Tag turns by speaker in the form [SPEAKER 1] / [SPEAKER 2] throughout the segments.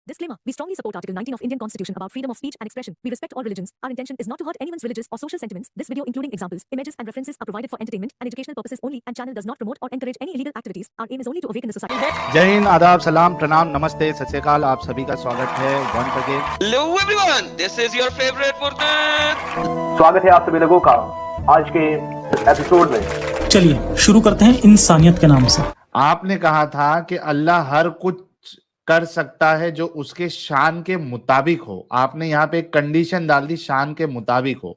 [SPEAKER 1] Disclaimer. We strongly support Article 19 of Indian Constitution about freedom of speech and expression. We respect all religions. Our intention is not to hurt anyone's religious or social sentiments. This video, including examples, images, and references, are provided for entertainment and educational purposes only, and channel does not promote or encourage any illegal activities. Our aim is only to awaken the society.
[SPEAKER 2] जय हिंद, आदाब, सलाम, प्रणाम, नमस्ते, सत श्री अकाल। आप सभी का स्वागत है once again.
[SPEAKER 3] Hello everyone, this is your favorite Furkan।
[SPEAKER 4] स्वागत है आप सभी लोगों का आज के एपिसोड में।
[SPEAKER 5] चलिए शुरू करते हैं इंसानियत के नाम से।
[SPEAKER 2] आपने कहा था कि अल्लाह हर कुछ कर सकता है जो उसके शान के मुताबिक हो। आपने यहाँ पे एक कंडीशन डाल दी, शान के मुताबिक हो।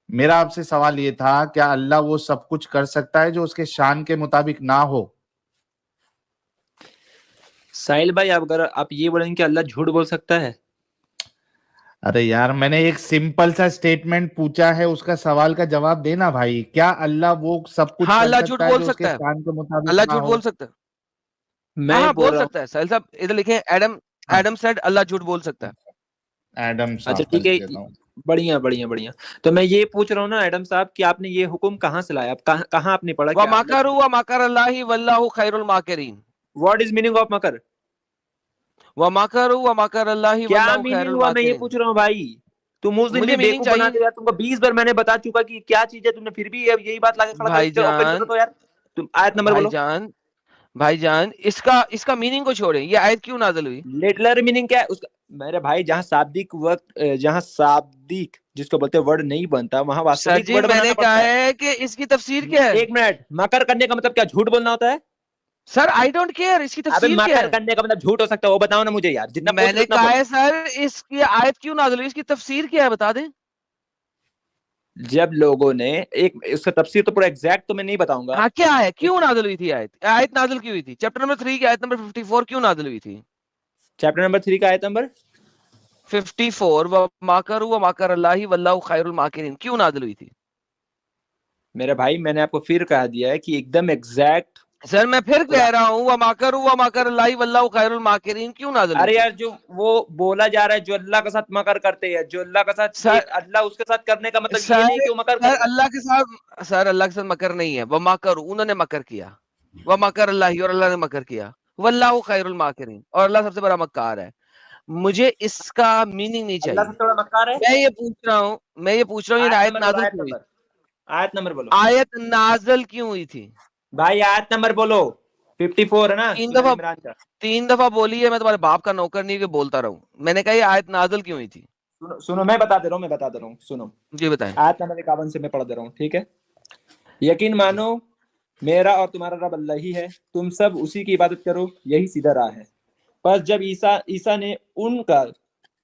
[SPEAKER 2] मेरा आपसे सवाल ये था, क्या अल्लाह वो सब कुछ कर सकता है जो उसके शान के मुताबिक ना हो?
[SPEAKER 6] साहिल भाई, अगर आप ये बोलेंगे कि अल्लाह झूठ बोल सकता है?
[SPEAKER 2] अरे यार, मैंने एक सिंपल सा स्टेटमेंट पूछा है, उसका सवाल का जवाब देना भाई। क्या अल्लाह वो सब कुछ
[SPEAKER 3] हाँ,
[SPEAKER 2] कर
[SPEAKER 3] अल्लाह
[SPEAKER 2] सकता
[SPEAKER 3] झूठ
[SPEAKER 2] है
[SPEAKER 3] बोल
[SPEAKER 2] जो उसके
[SPEAKER 3] सकता है।
[SPEAKER 2] शान के मुताबिक
[SPEAKER 3] अल्लाह
[SPEAKER 2] ना
[SPEAKER 3] झूठ
[SPEAKER 2] हो?
[SPEAKER 3] बोल सकता है।
[SPEAKER 6] मैं
[SPEAKER 3] हाँ,
[SPEAKER 6] बोल
[SPEAKER 3] बोल
[SPEAKER 6] रहा
[SPEAKER 3] सकता है। साहिल साहब इधर लिखे एडम सेड अल्लाह झूठ बोल सकता है।
[SPEAKER 2] एडम
[SPEAKER 6] अच्छा
[SPEAKER 2] साहब
[SPEAKER 6] ठीक है,
[SPEAKER 2] देता हूं।
[SPEAKER 6] बढ़िया बढ़िया बढ़िया। तो मैं ये पूछ रहा हूँ ना एडम साहब कि आपने ये हुक्म कहाँ से लाया? आप कहाँ आपने पढ़ा?
[SPEAKER 3] व मकरू व मकर अल्लाहि वल्लाहु खैरुल माकिरीन।
[SPEAKER 6] व्हाट इज मीनिंग ऑफ मकर?
[SPEAKER 3] व मकरू व मकर अल्लाहि
[SPEAKER 6] क्या
[SPEAKER 3] वल्लाहु
[SPEAKER 6] मीनिंग
[SPEAKER 3] खैरुल
[SPEAKER 6] हुआ? मैं ये
[SPEAKER 3] माकिरीन।
[SPEAKER 6] पूछ रहा हूँ भाई। तुम उस दिन
[SPEAKER 3] मुझे
[SPEAKER 6] भी
[SPEAKER 3] मीनिंग
[SPEAKER 6] बेवकूफ बना
[SPEAKER 3] चाहिए।
[SPEAKER 6] दिया। तुमको 20 बार मैंने बता चुका कि क्या चीज है, तुमने फिर भी अब यही बात लाके खड़ा कर दी। चलो ओपन करो तो यार, तुम आयत नंबर बोलो।
[SPEAKER 3] भाईजान इसका मीनिंग को छोड़ें, ये आयत क्यों नाज़िल हुई?
[SPEAKER 6] लिटरल मीनिंग क्या है उसका? मेरे भाई, जहाँ शाब्दिक जिसको बोलते हैं वर्ड नहीं बनता, वहाँ वास्तविक वर्ड
[SPEAKER 3] मैंने
[SPEAKER 6] बनाना
[SPEAKER 3] कहा
[SPEAKER 6] पड़ता है।
[SPEAKER 3] है कि इसकी तफसीर क्या है?
[SPEAKER 6] एक मिनट, मकर करने का मतलब क्या झूठ बोलना होता है?
[SPEAKER 3] सर आई डोंट केयर, इसकी
[SPEAKER 6] अबे
[SPEAKER 3] तफसीर क्या
[SPEAKER 6] मकर
[SPEAKER 3] है?
[SPEAKER 6] करने का मतलब झूठ हो सकता है, वो बताओ ना मुझे यार। जितना पूछ
[SPEAKER 3] मैंने
[SPEAKER 6] लो उतना
[SPEAKER 3] कहा
[SPEAKER 6] बोलो।
[SPEAKER 3] है सर, इसकी आयत क्यों नाज़िल हुई, इसकी तफसीर क्या है, बता दें।
[SPEAKER 6] जब लोगों ने उसका तफसीर तो पूरा एग्जैक्ट तो मैं नहीं बताऊंगा।
[SPEAKER 3] हाँ, क्या है, क्यों नाज़िल हुई थी आयत नाज़िल क्यों हुई थी? चैप्टर नंबर 3 की आयत नंबर 54 क्यों नाज़िल हुई थी?
[SPEAKER 6] चैप्टर नंबर 3 का आयत नंबर
[SPEAKER 3] 54 व माकरू व माकर अल्लाहि वल्लाहु खैरुल माकिरीन क्यों नाज़िल हुई थी?
[SPEAKER 6] मेरे भाई, मैंने आपको फिर कह दिया है कि एकदम एग्जैक्ट।
[SPEAKER 3] सर मैं फिर कह रहा हूँ, व माकरू व माकर अल्लाहि वल्लाहु खैरुल माकिरीन क्यों नाज़िल हुई
[SPEAKER 6] अरे
[SPEAKER 3] थी?
[SPEAKER 6] यार, जो वो बोला जा रहा है, जो अल्लाह के साथ मकर करते हैं, जो अल्लाह के साथ अल्लाह उसके साथ करने का मतलब ये नहीं कि वो मकर कर रहा है।
[SPEAKER 3] अल्लाह के साथ मकर नहीं है। व माकरू, उन्होंने मकर किया। व माकर अल्लाहि, और अल्लाह ने मकर किया। वल्लाहु खैरुल माकिरीन, और अल्लाह सबसे बड़ा मक्कार है। मुझे इसका मीनिंग नहीं
[SPEAKER 6] अल्लाह
[SPEAKER 3] चाहिए।
[SPEAKER 6] सबसे बड़ा मक्कार है।
[SPEAKER 3] मैं ये पूछ रहा हूँ ये आयत नाज़िल क्यों हुई?
[SPEAKER 6] आयत नंबर बोलो।
[SPEAKER 3] आयत नाज़िल क्यों हुई थी
[SPEAKER 6] भाई आयत नंबर बोलो। 54 है ना?
[SPEAKER 3] 3 दफा बोली है। मैं तुम्हारे बाप का नौकर नहीं कि बोलता रहूं। मैंने कहा ये आयत नाज़िल क्यों हुई थी?
[SPEAKER 6] सुनो, मैं बता दे रहा हूँ, सुनो
[SPEAKER 3] जी बताएं।
[SPEAKER 6] आयत नंबर 51 से मैं पढ़ दे रहा हूँ, ठीक है? यकीन मानो मेरा और तुम्हारा रब अल्लाह ही है, तुम सब उसी की इबादत करो, यही सीधा राह है। बस जब ईसा ने उनका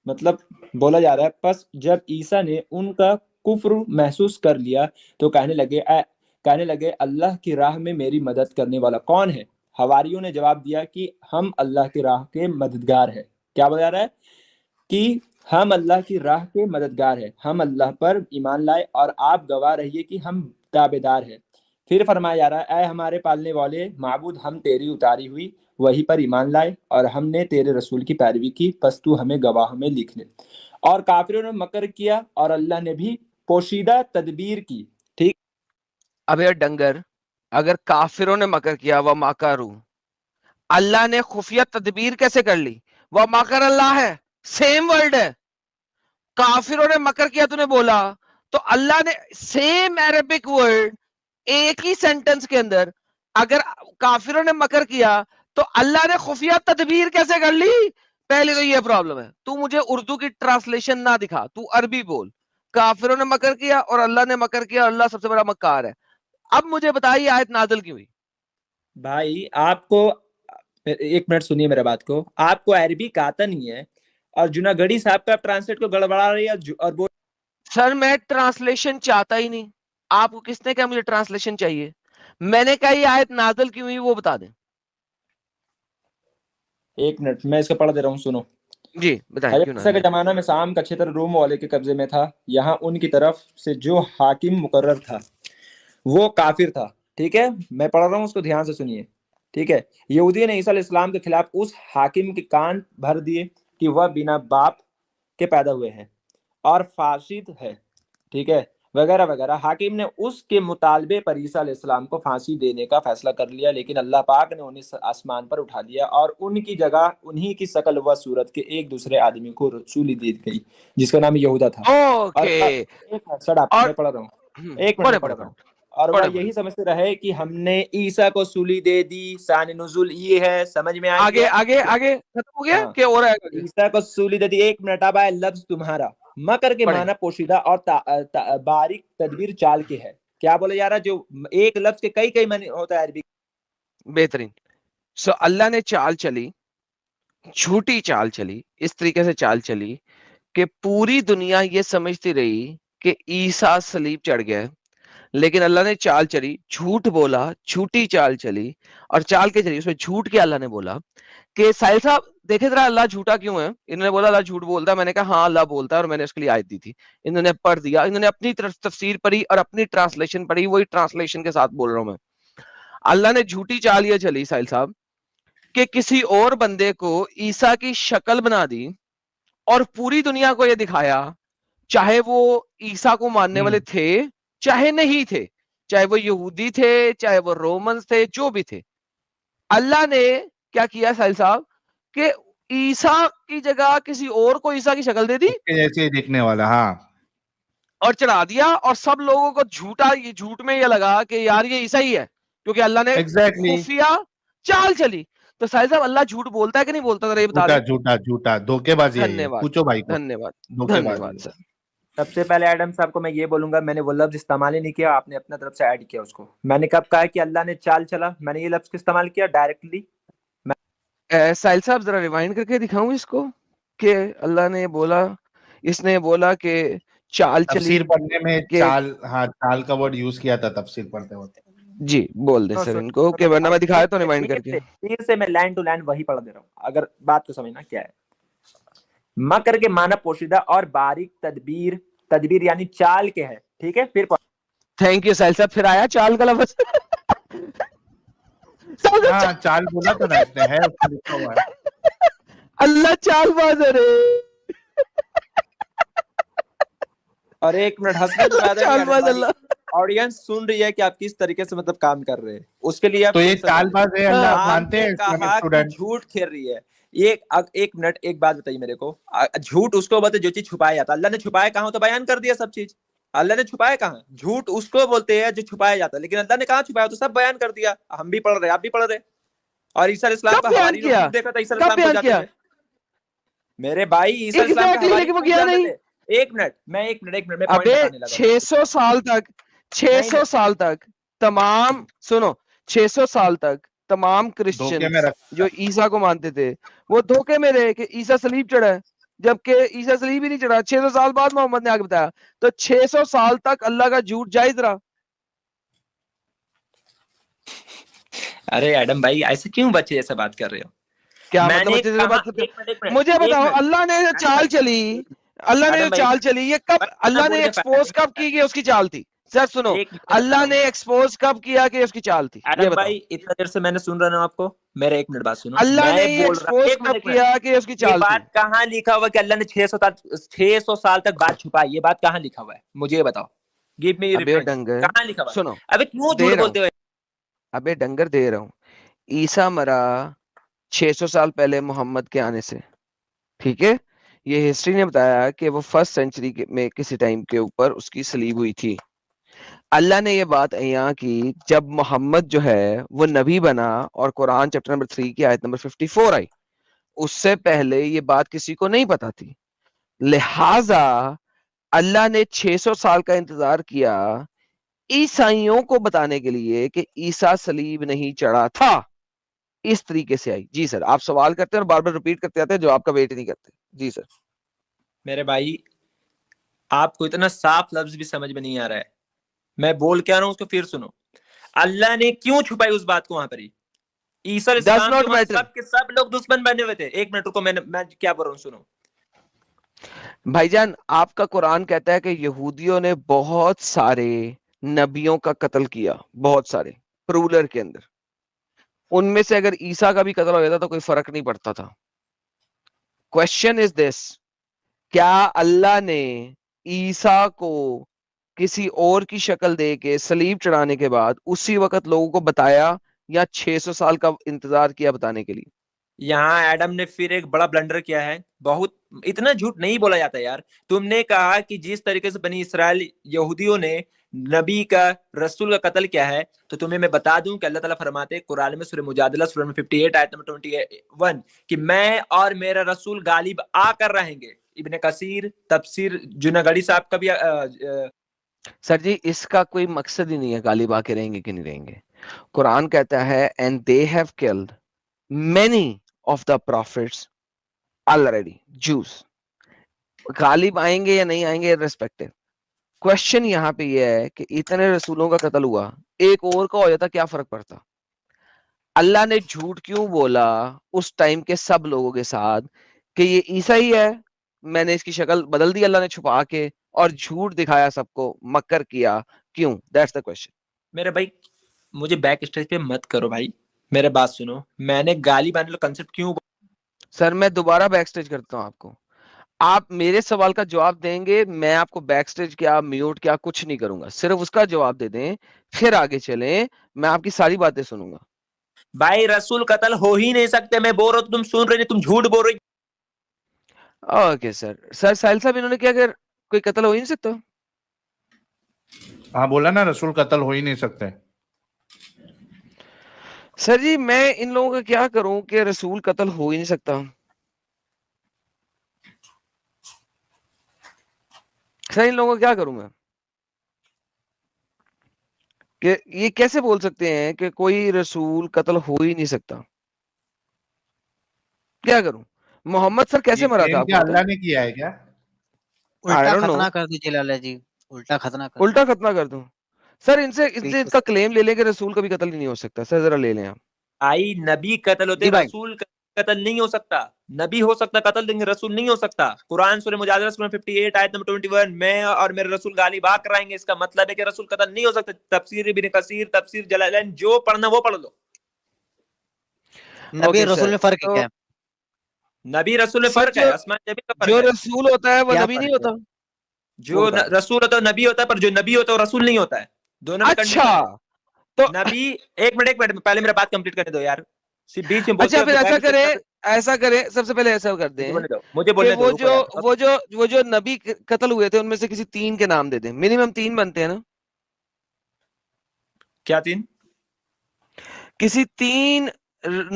[SPEAKER 6] मतलब बोला जा रहा है, बस जब ईसा ने उनका कुफ्र महसूस कर लिया तो कहने लगे अल्लाह की राह में मेरी मदद करने वाला कौन है? हवारियों ने जवाब दिया कि हम अल्लाह की राह के मददगार हैं। क्या बोला जा रहा है? कि हम अल्लाह की राह के मददगार हैं, हम अल्लाह पर ईमान लाए और आप गवाह रहिए कि हम ताबेदार हैं। फिर फरमाया जा रहा है, ऐ हमारे पालने वाले माबूद, हम तेरी उतारी हुई वही पर ईमान लाए और हमने तेरे रसूल की पैरवी की, बस तू हमें गवाह में लिख ले। और काफिरों ने मकर किया और अल्लाह ने भी पोशीदा तदबीर की। ठीक।
[SPEAKER 3] अब यार डंगर, अगर काफिरों ने मकर किया, वह माकरू, अल्लाह ने खुफिया तदबीर कैसे कर ली? वह माकर अल्लाह है, सेम वर्ड है। काफिरों ने मकर किया तूने बोला, तो अल्लाह ने सेम अरबिक वर्ड एक ही सेंटेंस के अंदर, अगर काफिरों ने मकर किया तो अल्लाह ने खुफिया तदबीर कैसे कर ली? पहले तो ये प्रॉब्लम है। तू मुझे उर्दू की ट्रांसलेशन ना दिखा, तू अरबी बोल। काफिरों ने मकर किया और अल्लाह ने मकर किया, अल्लाह सबसे बड़ा मक्कार है। अब मुझे बताइए आयत नाज़िल क्यों हुई?
[SPEAKER 6] भाई आपको एक मिनट सुनिए मेरा बात को। आपको अरबी आता नहीं है और जुनागढ़ी साहब का ट्रांसलेट को गड़बड़ा रही है और
[SPEAKER 3] सर मैं ट्रांसलेशन चाहता ही नहीं। आपको किसने कहा मुझे ट्रांसलेशन चाहिए? मैंने कहा ये आयत नाज़िल क्यों हुई वो बता दें।
[SPEAKER 6] एक मिनट, मैं इसको पढ़ दे रहा हूँ, सुनो
[SPEAKER 3] जी बताएं। क्यों
[SPEAKER 6] के जमाना में शाम का क्षेत्र रोम वाले के कब्जे में था। यहाँ उनकी तरफ से जो हाकिम मुकर्रर था वो काफिर था। ठीक है, मैं पढ़ रहा हूँ, उसको ध्यान से सुनिए। ठीक है, यहूदी ने ईसा अलैहिस्सलाम के खिलाफ उस हाकिम के कान भर दिए कि वह बिना बाप के पैदा हुए हैं और फासिद है। ठीक है, वगैरह वगैरह। हाकिम ने उसके मुतालबे पर ईसा अलैहिस्सलाम को फांसी देने का फैसला कर लिया, लेकिन अल्लाह पाक ने उन्हें आसमान पर उठा लिया और उनकी जगह उन्हीं की शक्ल व सूरत के एक दूसरे आदमी को सूली दी गई, जिसका नाम यहूदा था। और
[SPEAKER 3] ओके।
[SPEAKER 6] एक मिनट, शट अप,
[SPEAKER 3] और
[SPEAKER 6] मैं पढ़ रहा हूँ, एक मिनट
[SPEAKER 3] पढ़े
[SPEAKER 6] में
[SPEAKER 3] पढ़े
[SPEAKER 6] पढ़ रहा हूँ।
[SPEAKER 3] पढ़े
[SPEAKER 6] और वह
[SPEAKER 3] पढ़े
[SPEAKER 6] यही
[SPEAKER 3] पढ़े
[SPEAKER 6] समझते रहे कि हमने ईसा को सूली दे दी, शान नुज़ुल ये है, समझ में आ
[SPEAKER 3] आगे
[SPEAKER 6] गया?
[SPEAKER 3] आगे आगे खत्म हो गया
[SPEAKER 6] हाँ,
[SPEAKER 3] क्या हो रहा है आगे?
[SPEAKER 6] ईसा को सूली दे दी। एक मिनट, अब आए लफ्ज तुम्हारा। मकर के
[SPEAKER 3] पढ़े।
[SPEAKER 6] माना पोशीदा और बारीक तदबीर चाल के है। क्या बोले जा रहा, जो एक लफ्ज के कई कई माने होता है अरबी।
[SPEAKER 3] बेहतरीन। सो अल्लाह ने चाल चली, झूठी चाल चली, इस तरीके से चाल चली कि पूरी दुनिया ये समझती रही कि ईसा सलीब चढ़ गया है, लेकिन अल्लाह ने चाल चली, झूठ बोला, झूठी चाल चली। और चाल के चली, उसमें झूठ के अल्लाह ने बोला कि साहिल साहब देखे जरा अल्लाह झूठा क्यों है। इन्होंने बोला अल्लाह झूठ बोलता है। मैंने कहा हाँ अल्लाह बोलता है, और मैंने उसके लिए आयत दी थी। इन्होंने पढ़ दिया, इन्होंने अपनी तरफ तफसीर पढ़ी और अपनी ट्रांसलेशन पढ़ी, वही ट्रांसलेशन के साथ बोल रहा हूं मैं। अल्लाह ने झूठी चाल ये चली साहिल साहब कि किसी और बंदे को ईसा की शक्ल बना दी और पूरी दुनिया को ये दिखाया, चाहे वो ईसा को मानने वाले थे चाहे नहीं थे, चाहे वो यहूदी थे चाहे वो रोमन्स थे, जो भी थे। अल्लाह ने क्या किया साहिल साहब कि ईसा की जगह किसी और को ईसा की शक्ल दे दी
[SPEAKER 2] उसके जैसे ही दिखने वाला। हाँ,
[SPEAKER 3] और चढ़ा दिया, और सब लोगों को झूठ में ये लगा कि यार ये ईसा ही है, क्योंकि अल्लाह ने
[SPEAKER 2] एग्जैक्टली।
[SPEAKER 3] खुफिया चाल चली। तो साहिल साहब अल्लाह झूठ बोलता है कि नहीं बोलता, जरा ये बता
[SPEAKER 2] झूठा
[SPEAKER 3] दें।
[SPEAKER 2] झूठा झूठा धोखेबाजी है, ये
[SPEAKER 3] धन्यवाद,
[SPEAKER 2] पूछो भाई को।
[SPEAKER 3] धन्यवाद,
[SPEAKER 2] धोखेबाजी
[SPEAKER 3] धन्यवाद
[SPEAKER 2] है।
[SPEAKER 3] सर।
[SPEAKER 6] सबसे पहले एडम साहब को मैं ये बोलूंगा, मैंने वो लफ्ज इस्तेमाल ही नहीं किया, आपने अपने तरफ से ऐड किया उसको। मैंने कब कहा कि अल्लाह ने चाल चला? मैंने ये लफ्ज इस्तेमाल किया डायरेक्टली।
[SPEAKER 3] साहिल साहब जरा रिवाइंड करके दिखाऊं इसको कि अल्लाह ने बोला, इसने बोला कि चाल चली
[SPEAKER 2] तफसीर पढ़ने में
[SPEAKER 3] कि
[SPEAKER 2] चाल, हाँ चाल का वर्ड यूज किया था तफसीर पढ़ते वक्त।
[SPEAKER 3] जी बोल दे सर इनको कि वरना मैं दिखाया तो रिवाइंड करके।
[SPEAKER 6] फिर से मैं लाइन टू लाइन वही पढ़ दे रहा हूँ, अगर बात को समझना क्या है। मकर के माना पोशीदा और बारीक तदबीर, तदबीर यानी चाल के है, ठीक है। फिर
[SPEAKER 3] थैंक यू साहिल साहब, फिर आया चाल का लफ्ज।
[SPEAKER 2] हाँ चाल बोला तो ना इसने, है उसमें लिखा हुआ है।
[SPEAKER 3] अल्लाह चालबाज है रे।
[SPEAKER 6] और एक मिनट, हंसने की बात है कि
[SPEAKER 3] चालबाज
[SPEAKER 6] हमारी
[SPEAKER 3] अल्लाह।
[SPEAKER 6] ऑडियंस सुन रही है कि आप किस तरीके से मतलब काम कर रहे हैं, उसके लिए आप
[SPEAKER 2] तो ये
[SPEAKER 6] टेंशन मत
[SPEAKER 2] चालबाज है,
[SPEAKER 6] लीजिए।
[SPEAKER 2] अल्लाह
[SPEAKER 3] हाँ,
[SPEAKER 2] मानते हैं
[SPEAKER 6] आपने
[SPEAKER 2] इस्लामिक
[SPEAKER 6] कहा कि
[SPEAKER 2] स्टूडेंट।
[SPEAKER 6] झूठ खेल रही है। ये एक मिनट, एक बात बताइए मेरे को, झूठ उसको बोलते जो चीज छुपाया जाता है। अल्लाह ने छुपाया कहाँ, तो बयान कर दिया सब चीज। अल्लाह ने छुपाया कहाँ? झूठ उसको बोलते हैं जो छुपाया जाता है, लेकिन अल्लाह ने कहाँ छुपाया? तो सब बयान कर दिया। हम भी पढ़ रहे, आप भी पढ़ रहे। और ईसा अलैहिस्सलाम
[SPEAKER 3] कब
[SPEAKER 6] का
[SPEAKER 3] बयान
[SPEAKER 6] हवारी
[SPEAKER 3] किया?
[SPEAKER 6] लोग देखा था ईसा
[SPEAKER 3] कब
[SPEAKER 6] अलैहिस्सलाम को
[SPEAKER 3] बयान
[SPEAKER 6] जाते
[SPEAKER 3] किया?
[SPEAKER 6] हुए। मेरे भाई ईसा अलैहिस्सलाम का
[SPEAKER 3] एग्जैक्टली,
[SPEAKER 6] हवारी
[SPEAKER 3] लेकिन वो
[SPEAKER 6] खूब
[SPEAKER 3] गया
[SPEAKER 6] जाते
[SPEAKER 3] नहीं।
[SPEAKER 6] थे। एक मिनट, मैं पॉइंट
[SPEAKER 3] अबे
[SPEAKER 6] बताने लगा।
[SPEAKER 3] 600 साल तक,
[SPEAKER 6] नहीं
[SPEAKER 3] 600 साल तक तमाम, सुनो, 600 साल तक तमाम
[SPEAKER 2] धोखे में
[SPEAKER 3] क्रिश्चियंस
[SPEAKER 2] रख।
[SPEAKER 3] जो ईसा को मानते थे वो धोखे में रहे कि ईसा सलीब चढ़ा है, जबकि ईसा सलीब ही नहीं चढ़ा। 600 साल बाद मोहम्मद ने आगे बताया। तो 600 साल तक अल्लाह का झूठ जायज रहा।
[SPEAKER 6] अरे एडम भाई, ऐसे क्यों बच्चे जैसे बात कर रहे हो?
[SPEAKER 3] क्या मतलब
[SPEAKER 6] मैंने
[SPEAKER 3] बच्चे से
[SPEAKER 6] कहा,
[SPEAKER 3] बात करते?
[SPEAKER 6] एक मिनट,
[SPEAKER 3] मुझे
[SPEAKER 6] एक
[SPEAKER 3] बताओ,
[SPEAKER 6] मिनट।
[SPEAKER 3] अल्लाह ने जो
[SPEAKER 6] एडम
[SPEAKER 3] चाल
[SPEAKER 6] भाई,
[SPEAKER 3] चली, अल्लाह ने जो
[SPEAKER 6] एडम भाई,
[SPEAKER 3] चाल चली, ये कब
[SPEAKER 6] बच्चा
[SPEAKER 3] अल्लाह
[SPEAKER 6] बोल
[SPEAKER 3] ने
[SPEAKER 6] के फायदा
[SPEAKER 3] एक्सपोज
[SPEAKER 6] नहीं
[SPEAKER 3] कब
[SPEAKER 6] है।
[SPEAKER 3] की कि उसकी चाल थी? सर सुनो,
[SPEAKER 6] एक मिनट बता
[SPEAKER 3] अल्लाह
[SPEAKER 6] रहा
[SPEAKER 3] ने
[SPEAKER 6] हूँ।
[SPEAKER 3] एक्सपोज कब किया कि उसकी चाल थी, ये
[SPEAKER 6] एडम
[SPEAKER 3] बताओ।
[SPEAKER 6] भाई, इतना देर से मैंने सुन रहा हूँ आपको। मेरे एक मिनट बात सुनो,
[SPEAKER 3] अल्लाह ने
[SPEAKER 6] मैं
[SPEAKER 3] ये
[SPEAKER 6] बोल रहा हूँ।
[SPEAKER 3] एक्सपोज
[SPEAKER 6] एक मिनट,
[SPEAKER 3] कब
[SPEAKER 6] एक मिनट।
[SPEAKER 3] किया कि उसकी
[SPEAKER 6] ये
[SPEAKER 3] चाल थी?
[SPEAKER 6] बात कहाँ लिखा हुआ कि अल्लाह ने 600 साल तक बात छुपाई? ये बात कहाँ लिखा हुआ है, मुझे ये बताओ। गिव मी
[SPEAKER 3] अबे वो
[SPEAKER 6] रेफरेंस,
[SPEAKER 3] डंगर,
[SPEAKER 6] कहाँ लिखा हुआ है?
[SPEAKER 3] सुनो,
[SPEAKER 6] अबे क्यों
[SPEAKER 3] दे
[SPEAKER 6] झूठ
[SPEAKER 3] रहा
[SPEAKER 6] बोलते
[SPEAKER 3] हूँ,
[SPEAKER 6] हो?
[SPEAKER 3] अबे डंगर दे रहा हूँ। ईसा मरा 600 साल पहले मोहम्मद के आने से, ठीक है। ये हिस्ट्री ने बताया कि वो फर्स्ट सेंचुरी में किसी टाइम के ऊपर उसकी सलीब हुई थी। अल्लाह ने ये बात यहाँ की जब मोहम्मद जो है वो नबी बना और कुरान चैप्टर नंबर 3 की आयत नंबर 54 आई। उससे पहले ये बात किसी को नहीं पता थी, लिहाजा अल्लाह ने 600 साल का इंतजार किया ईसाइयों को बताने के लिए कि ईसा सलीब नहीं चढ़ा था। इस तरीके से आई। जी सर, आप सवाल करते हैं और बार बार रिपीट करते जाते हैं, जो आपका वेट नहीं करते। जी सर।
[SPEAKER 6] मेरे भाई, आपको इतना साफ लफ्ज भी समझ में नहीं आ रहा है। मैं बोल क्या रहा हूँ उसको फिर सुनो। अल्लाह ने क्यों छुपाई उस बात को वहां पर ही? ईसा अलैहिस्सलाम
[SPEAKER 3] not
[SPEAKER 6] के वहां
[SPEAKER 3] matter.
[SPEAKER 6] सब के सब लोग दुश्मन बने हुए थे। एक मिनट रुको, मैं क्या बोल रहा हूँ सुनो।
[SPEAKER 3] भाईजान, आपका कुरान कहता है कि यहूदियों ने बहुत सारे नबियों का कत्ल किया, बहुत सारे प्रूलर के अंदर। उनमें से अगर ईसा का भी कत्ल हो जाता तो कोई फर्क नहीं पड़ता था। क्वेश्चन इज दिस, क्या अल्लाह ने ईसा को किसी और की शक्ल दे के सलीब चढ़ाने के बाद उसी वक्त लोगों को बताया, या 600 साल का इंतजार किया बताने के लिए?
[SPEAKER 6] यहाँ एडम ने फिर एक बड़ा ब्लंडर किया है। बहुत इतना झूठ नहीं बोला जाता यार। तुमने कहा कि जिस तरीके से बनी इसराइल यहूदियों ने नबी का, रसूल का कत्ल किया है, तो तुम्हें मैं बता दूं कि अल्लाह ताला फरमाते हैं कुरान में सूरह मुजादिला सूरह में 58 आयत नंबर 21 कि मैं और मेरा रसूल गालिब आकर रहेंगे। इब्ने कसीर तफसीर जुनागढ़ी साहब का भी
[SPEAKER 3] सर जी, इसका कोई मकसद ही नहीं है गालिब आके रहेंगे कि नहीं रहेंगे। कुरान कहता है and they have killed many of the profits already, juice. Ghalib आएंगे या नहीं आएंगे इररिस्पेक्टिव। क्वेश्चन यहाँ पे ये है कि इतने रसूलों का कत्ल हुआ, एक और का हो जाता, क्या फर्क पड़ता? अल्लाह ने झूठ क्यों बोला उस टाइम के सब लोगों के साथ कि ये ईसा ही है, मैंने इसकी शक्ल बदल दी अल्लाह ने छुपा के, और झूठ दिखाया सबको, मक्कर किया क्यों? That's the question.
[SPEAKER 6] मेरे भाई मुझे बैक स्टेज पे मत करो भाई, मेरे बात सुनो। मैंने गालिब आने का कंसेप्ट क्यों
[SPEAKER 3] सर मैं दोबारा बैक स्टेज करता हूँ आपको, आप मेरे सवाल का जवाब देंगे, मैं आपको बैक स्टेज क्या म्यूट क्या कुछ नहीं करूंगा, सिर्फ उसका जवाब दे दें, फिर आगे चलें, मैं आपकी सारी बातें सुनूंगा।
[SPEAKER 6] भाई रसूल कत्ल हो ही नहीं सकते। मैं बोल रहा हूँ, तुम सुन रहे नहीं, तुम झूठ बोल रहे।
[SPEAKER 3] Okay sir. सर साहिल साहब, इन्होंने क्या, अगर कोई कत्ल हो ही नहीं सकता?
[SPEAKER 2] हाँ बोला ना, रसूल कत्ल हो ही नहीं सकते।
[SPEAKER 3] सर जी मैं इन लोगों का क्या करूं कि रसूल कत्ल हो ही नहीं सकता? सर इन लोगों का क्या करूं मैं कि ये कैसे बोल सकते हैं कि कोई रसूल कत्ल हो ही नहीं सकता? क्या करूं? मोहम्मद सर कैसे
[SPEAKER 2] ये
[SPEAKER 3] मरा था,
[SPEAKER 2] क्लेम
[SPEAKER 3] आपको
[SPEAKER 2] क्या
[SPEAKER 3] पता
[SPEAKER 2] अल्लाह
[SPEAKER 3] है?
[SPEAKER 2] ने किया है क्या?
[SPEAKER 3] I
[SPEAKER 7] उल्टा
[SPEAKER 3] don't know.
[SPEAKER 7] खतना कर दीजिए लाला जी, उल्टा खतना कर
[SPEAKER 3] उल्टा खतना कर दूं? सर इनसे इनसे
[SPEAKER 7] बिल्कुल।
[SPEAKER 3] इसका क्लेम ले लें कि रसूल कभी कत्ल ही नहीं हो सकता। सर जरा ले लें आप।
[SPEAKER 6] आई नबी कत्ल होते,
[SPEAKER 7] जी भाई।
[SPEAKER 6] रसूल कत्ल नहीं हो सकता। नबी हो सकता कत्ल, लेकिन रसूल नहीं हो सकता। कुरान सूरह मुजादिला सूरह 58 आयत नंबर 21 मैं और मेरे रसूल गालिब आकर रहेंगे, इसका मतलब है कि रसूल कत्ल नहीं हो सकता। तफसीर इब्ने कसीर, तफसीर जलालैन, जो पढ़ना वो पढ़ लो।
[SPEAKER 7] नबी
[SPEAKER 3] ओके
[SPEAKER 7] और रसूल
[SPEAKER 3] सर,
[SPEAKER 7] में फर्क है
[SPEAKER 3] तो
[SPEAKER 7] क्या?
[SPEAKER 6] नबी रसूल में
[SPEAKER 3] सर
[SPEAKER 6] फर्क है, आसमान जमीन का
[SPEAKER 3] जो
[SPEAKER 6] फर्क है।
[SPEAKER 3] रसूल होता है वो
[SPEAKER 7] क्या
[SPEAKER 3] नबी नहीं
[SPEAKER 7] फर्क है?
[SPEAKER 3] होता?
[SPEAKER 6] जो
[SPEAKER 3] वो बता।
[SPEAKER 6] रसूल होता है वो नबी होता है, पर जो नबी होता है वो रसूल नहीं होता है। दोनों में
[SPEAKER 3] अच्छा
[SPEAKER 6] कंडीशन है।
[SPEAKER 3] तो
[SPEAKER 6] नबी, एक मिनट पहले मेरा बात कंप्लीट करने दो यार। सिर्फ बीच में बोलते
[SPEAKER 3] अच्छा
[SPEAKER 6] हो
[SPEAKER 3] फिर
[SPEAKER 6] तो
[SPEAKER 3] ऐसा
[SPEAKER 6] बैक स्टेज
[SPEAKER 3] करें,
[SPEAKER 6] कर।
[SPEAKER 3] ऐसा करें, सबसे पहले ऐसा कर
[SPEAKER 6] मुझे
[SPEAKER 3] दें
[SPEAKER 6] बोलने दो, मुझे
[SPEAKER 3] कि
[SPEAKER 6] बोलने दो, रुको यार।
[SPEAKER 3] वो जो नबी कत्ल हुए थे उनमें से किसी 3 के नाम दे दें। मिनिमम 3 बनते हैं ना?
[SPEAKER 6] क्या 3?
[SPEAKER 3] किसी 3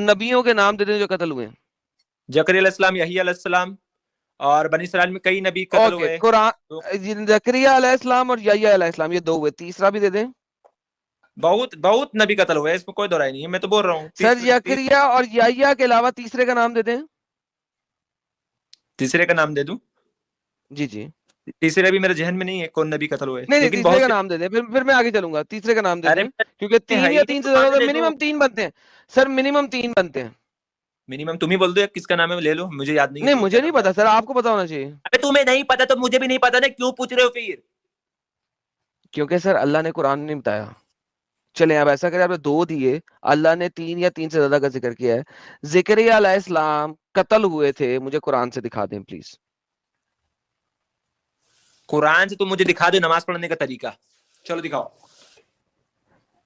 [SPEAKER 3] नबियों के नाम दे दें जो कत्ल हुए।
[SPEAKER 6] जकरिया अलैहिस्सलाम, यहीया अलैहिस्सलाम, और बनी इसराइल में कई नबी कत्ल
[SPEAKER 3] ओके,
[SPEAKER 6] हुए। तो
[SPEAKER 3] कुरान जकरिया अलैहिस्सलाम और यहया अलैहिस्सलाम, ये 2 हुए, तीसरा भी दे दें।
[SPEAKER 6] बहुत बहुत नबी कत्ल हुए, इसमें कोई दो राय नहीं है। मैं तो बोल रहा हूँ
[SPEAKER 3] सर जकरिया और यहया के अलावा तीसरे का नाम दे दें।
[SPEAKER 6] तीसरे का नाम दे दूं?
[SPEAKER 3] जी जी।
[SPEAKER 6] तीसरे भी मेरे जहन में नहीं है कौन नबी कत्ल हुए,
[SPEAKER 3] नहीं
[SPEAKER 6] लेकिन
[SPEAKER 3] तीसरे
[SPEAKER 6] बहुत
[SPEAKER 3] का
[SPEAKER 6] से।
[SPEAKER 3] नाम दे दें, फिर मैं आगे चलूंगा। तीसरे का नाम दे
[SPEAKER 6] अरे
[SPEAKER 3] दें, क्योंकि
[SPEAKER 6] है
[SPEAKER 3] 3
[SPEAKER 6] ही
[SPEAKER 3] या
[SPEAKER 6] नहीं,
[SPEAKER 3] 3 से
[SPEAKER 6] तो कहाँ
[SPEAKER 3] ज्यादा
[SPEAKER 6] से दे दूं?
[SPEAKER 3] मिनिमम 3 बनते हैं। सर मिनिमम 3 बनते हैं।
[SPEAKER 6] मिनिमम तुम ही बोल दो, किसका नाम है ले लो, मुझे याद नहीं है।
[SPEAKER 3] नहीं
[SPEAKER 6] क्यों,
[SPEAKER 3] मुझे
[SPEAKER 6] क्या
[SPEAKER 3] नहीं
[SPEAKER 6] करना है?
[SPEAKER 3] पता सर, आपको पता होना चाहिए।
[SPEAKER 6] अबे तुम्हें नहीं पता तो मुझे भी नहीं पता ना, क्यों पूछ रहे हो फिर?
[SPEAKER 3] क्योंकि सर अल्लाह ने कुरान में नहीं बताया। चले अब ऐसा करें, आपने 2 दिए, अल्लाह ने 3 या 3 से ज्यादा का जिक्र किया है। ज़करिया अलैहिस्सलाम कत्ल हुए थे, मुझे कुरान से दिखा दें प्लीज।
[SPEAKER 6] कुरान से तुम मुझे दिखा दो नमाज पढ़ने का तरीका, चलो दिखाओ।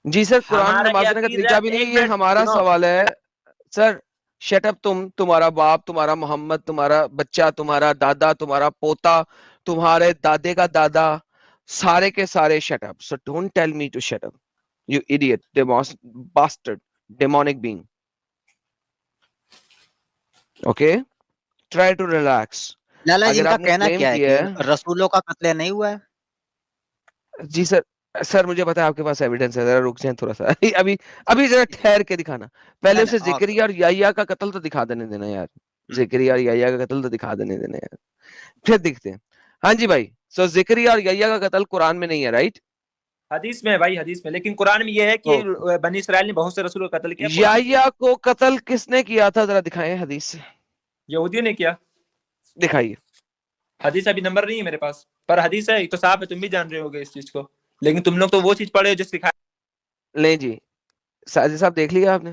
[SPEAKER 3] जी सर, कुरान में
[SPEAKER 6] हमारा
[SPEAKER 3] नमाज
[SPEAKER 6] ये
[SPEAKER 3] पढ़ने का
[SPEAKER 6] अकीदा,
[SPEAKER 3] तरीका भी नहीं,
[SPEAKER 6] एक
[SPEAKER 3] ये
[SPEAKER 6] मिनट
[SPEAKER 3] हमारा
[SPEAKER 6] सुनो।
[SPEAKER 3] सवाल है। सर शट अप, तुम्हारा बाप, तुम्हारा मोहम्मद, तुम्हारा बच्चा, तुम्हारा दादा, तुम्हारा पोता, तुम्हारे दादे का दादा, सारे के सारे shut up. So don't tell me to shut up, you idiot, bastard, demonic being. Okay, try to relax.
[SPEAKER 7] Lala ji
[SPEAKER 3] अगर
[SPEAKER 7] इनका
[SPEAKER 3] आपने
[SPEAKER 7] कहना
[SPEAKER 3] क्लेम
[SPEAKER 7] क्या है
[SPEAKER 3] किया
[SPEAKER 7] कि
[SPEAKER 3] है,
[SPEAKER 7] रसूलों का कत्ल नहीं हुआ है?
[SPEAKER 3] जी सर, सर मुझे पता है आपके पास एविडेंस है, जरा रुक जाए थोड़ा सा। अभी अभी जरा ठहर के दिखाना, पहले उसे
[SPEAKER 7] नहीं,
[SPEAKER 3] ज़करिया और याह्या का कत्ल तो दिखा देने देना यार। ज़करिया और याह्या का कत्ल तो दिखा देने देना यार, फिर दिखते हैं। हाँ जी भाई, सो ज़करिया और याह्या का कत्ल कुरान में नहीं है, राइट?
[SPEAKER 6] हदीस में है भाई, हदीस में, लेकिन कुरान में यह है कि बनी इसराइल ने बहुत से रसूलों को कत्ल किया। कुरान में
[SPEAKER 3] याह्या को कत्ल किसने किया था, जरा दिखाएं हदीस से,
[SPEAKER 6] यहूदियों ने किया।
[SPEAKER 3] दिखाइए।
[SPEAKER 6] हदीस अभी नंबर नहीं है मेरे पास, पर हदीस है तो साफ है, तुम भी जान रहे होगे इस चीज को। लेकिन तुम लोग तो वो चीज पढ़े हो जो सिखाया।
[SPEAKER 3] नहीं जी, साजिद साहब देख लिया आपने?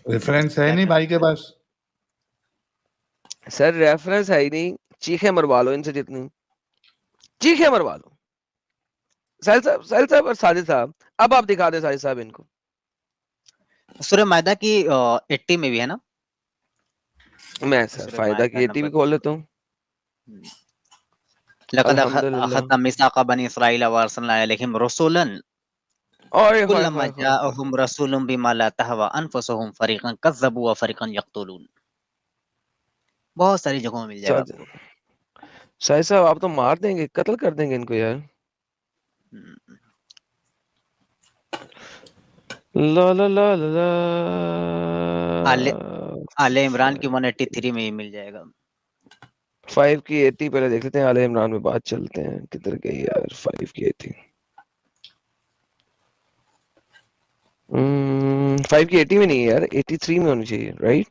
[SPEAKER 2] रेफरेंस है नहीं भाई के पास।
[SPEAKER 3] सर रेफरेंस है ही नहीं, चीखे मरवा लो इनसे जितनी चीखे मरवा लो। साहिल साहब और साजिद साहब, अब आप दिखा दे साजिद साहब इनको।
[SPEAKER 7] सूरह मायदा की 80 में भी है ना?
[SPEAKER 3] मैं सर
[SPEAKER 7] सूरह
[SPEAKER 3] फायदा
[SPEAKER 7] मायदा
[SPEAKER 3] की 80 भी
[SPEAKER 7] नंबर
[SPEAKER 3] खोल लेता हूँ।
[SPEAKER 7] लक़द
[SPEAKER 3] अल्हम्दुलिल्लाह।
[SPEAKER 7] अख़ज़ना मीसाक़ बनी इस्राईल व अर्सलना इलैहिम रसूलन
[SPEAKER 3] ओए होए
[SPEAKER 7] कुल्लमा
[SPEAKER 3] होए होए।
[SPEAKER 7] जाअहुम रसूलुम बिमा ला तहवा अनफुसुहुम फ़रीक़न कज़्ज़बू व फ़रीक़न यक़्तुलून। बहुत सारी जगहों में मिल जाएगा आपको।
[SPEAKER 3] साहिद साहब आप तो मार देंगे, कत्ल कर देंगे इनको यार। ला ला ला ला ला।
[SPEAKER 7] आले इमरान की 183 में ही मिल जाएगा।
[SPEAKER 3] 5 की 80 पहले देख लेते हैं, आले इमरान में बात चलते हैं। किधर गई यार 5 की 80? 5 की 80 में नहीं है यार, 83 में होनी चाहिए, राइट?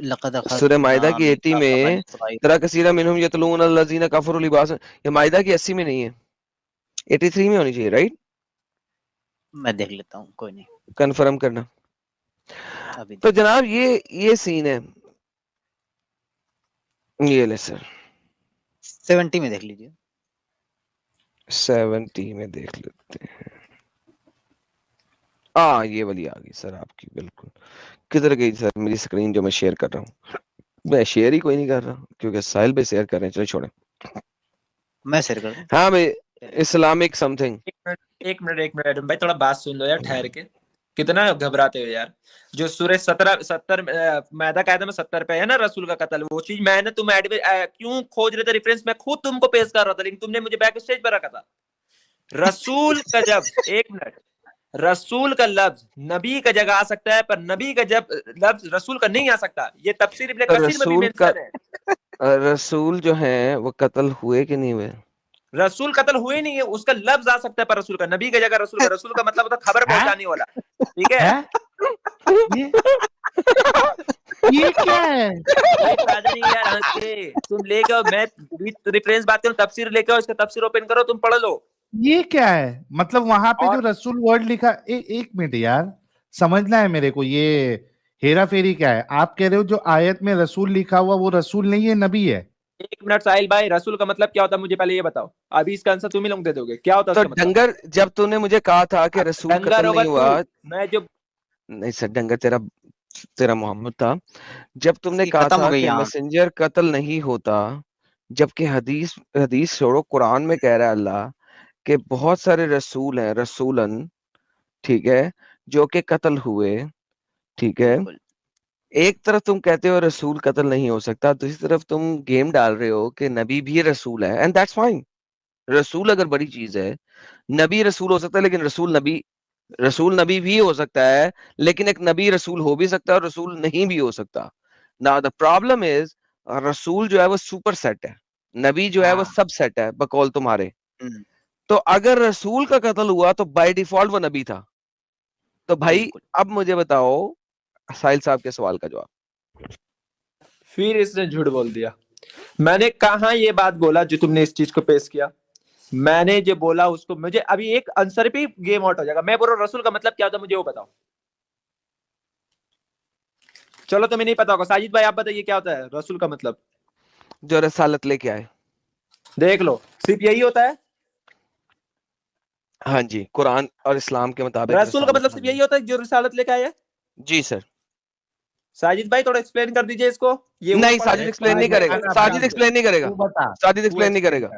[SPEAKER 7] लक़द
[SPEAKER 3] सूरह मायदा
[SPEAKER 7] अख़ज़ना
[SPEAKER 3] की 80
[SPEAKER 7] मीसाक़ बनी
[SPEAKER 3] में
[SPEAKER 7] इस्राईल।
[SPEAKER 3] तरा कसीरा मिनहुम यतलूना अल्लज़ीना कफ़रू लिबास, ये मायदा की 80 में नहीं है, 83 में होनी चाहिए, राइट?
[SPEAKER 7] मैं देख लेता हूँ, कोई नहीं।
[SPEAKER 3] कंफर्म करना।
[SPEAKER 7] अभी
[SPEAKER 3] तो जनाब ये सीन है, ये ले सर
[SPEAKER 7] 70 में देख लीजिए।
[SPEAKER 3] 70 में देख लेते हैं। ये वाली आ गई सर आपकी, बिल्कुल। किधर गई सर मेरी स्क्रीन जो मैं शेयर कर रहा हूँ? मैं शेयर ही कोई नहीं कर रहा क्योंकि साहिल भाई शेयर कर रहे हैं। चलो छोड़े,
[SPEAKER 7] मैं शेयर कर दूं।
[SPEAKER 3] हाँ मैं इस्लामिक समथिंग।
[SPEAKER 6] एक मिनट एडम भाई, थोड़ा बात सुन लो यार ठहर के। कितना घबराते हो यार। जो सूरह 70 मैदा कायदा में 70 पे है ना रसूल का कत्ल, वो चीज मैंने तुम क्यों खोज रहे थे रेफरेंस, मैं खुद तुमको पेश कर रहा था, लेकिन तुमने मुझे बैक स्टेज पर रखा था। रसूल का जब एक मिनट, रसूल का लफ्ज नबी का जगह आ सकता है, पर नबी का जब लफ्ज रसूल का नहीं आ सकता। ये तफसीर इब्न कसीर में भी
[SPEAKER 3] रसूल का
[SPEAKER 6] मेंशन है।
[SPEAKER 3] रसूल जो है वो कत्ल हुए कि नहीं हुए?
[SPEAKER 6] रसूल कत्ल हुए नहीं है, उसका लफ्ज आ सकता है, पर रसूल का, नबी का जगह रसूल का मतलब होता है खबर पहुंचाने वाला। ठीक है?
[SPEAKER 2] ये क्या है?
[SPEAKER 6] नहीं यार हंस के तुम लेके आओ, मैं रेफरेंस बात करूं, तफसीर लेके आओ, इसका तफसीर ओपन करो, तुम पढ़ लो।
[SPEAKER 2] ये क्या है? मतलब वहां पे जो रसूल वर्ड लिखा, एक मिनट यार, समझना है मेरे को। ये हेरा फेरी क्या है? आप कह रहे हो जो आयत में रसूल लिखा हुआ वो रसूल नहीं है, नबी है।
[SPEAKER 6] एक मिनट साहिल भाई, रसूल का मतलब क्या होता है मुझे पहले ये बताओ। अभी इसका आंसर तुम ही लोग दे दोगे, क्या होता है
[SPEAKER 3] तो
[SPEAKER 6] उसका मतलब?
[SPEAKER 3] डंगर, जब तूने मुझे कहा था कि रसूल कत्ल नहीं हुआ,
[SPEAKER 6] मैं जो
[SPEAKER 3] नहीं सर डंगर तेरा मोहम्मद था। जब तुमने कहा था कि मैसेंजर कत्ल नहीं होता, जबकि हदीस छोड़ो, कुरान में कह रहा है अल्लाह कि बहुत सारे रसूल हैं, रसूलन, ठीक है, जो कि कत्ल हुए। ठीक है, एक तरफ तुम कहते हो रसूल कत्ल नहीं हो सकता, दूसरी तरफ तुम गेम डाल रहे हो कि नबी भी रसूल है, एंड दैट्स फाइन। रसूल अगर बड़ी चीज है, नबी रसूल हो सकता है, लेकिन रसूल नबी भी हो सकता है, लेकिन एक नबी रसूल हो भी सकता है और रसूल नहीं भी हो सकता। नाउ द प्रॉब्लम इज, रसूल जो है वो सुपर सेट है, नबी जो है वो सब सेट है बकौल तुम्हारे। तो अगर रसूल का कत्ल हुआ तो बाय डिफॉल्ट वो नबी था। तो भाई अब मुझे बताओ साहिल साहब के सवाल का जवाब।
[SPEAKER 6] फिर इसने झूठ बोल दिया। मैंने कहा ये बात बोला जो तुमने इस चीज को पेश किया, मैंने जो बोला उसको, मुझे अभी एक आंसर पे गेम आउट हो जाएगा। मैं बोल रहा हूँ रसूल का मतलब क्या होता है, मुझे वो बताओ। चलो तुम्हें नहीं पता होगा, साजिद भाई आप बताइए क्या होता है रसूल का मतलब?
[SPEAKER 3] जो रसालत लेके आए।
[SPEAKER 6] देख लो, सिर्फ यही होता है?
[SPEAKER 3] हाँ जी, कुरान और इस्लाम के मुताबिक
[SPEAKER 6] रसूल का मतलब सिर्फ यही होता है जो रिसालत लेके आया है?
[SPEAKER 3] जी सर।
[SPEAKER 6] साजिद भाई थोड़ा एक्सप्लेन कर दीजिए इसको। ये
[SPEAKER 3] नहीं, साजिद एक्सप्लेन नहीं करेगा, साजिद एक्सप्लेन नहीं करेगा, साजिद एक्सप्लेन नहीं करेगा।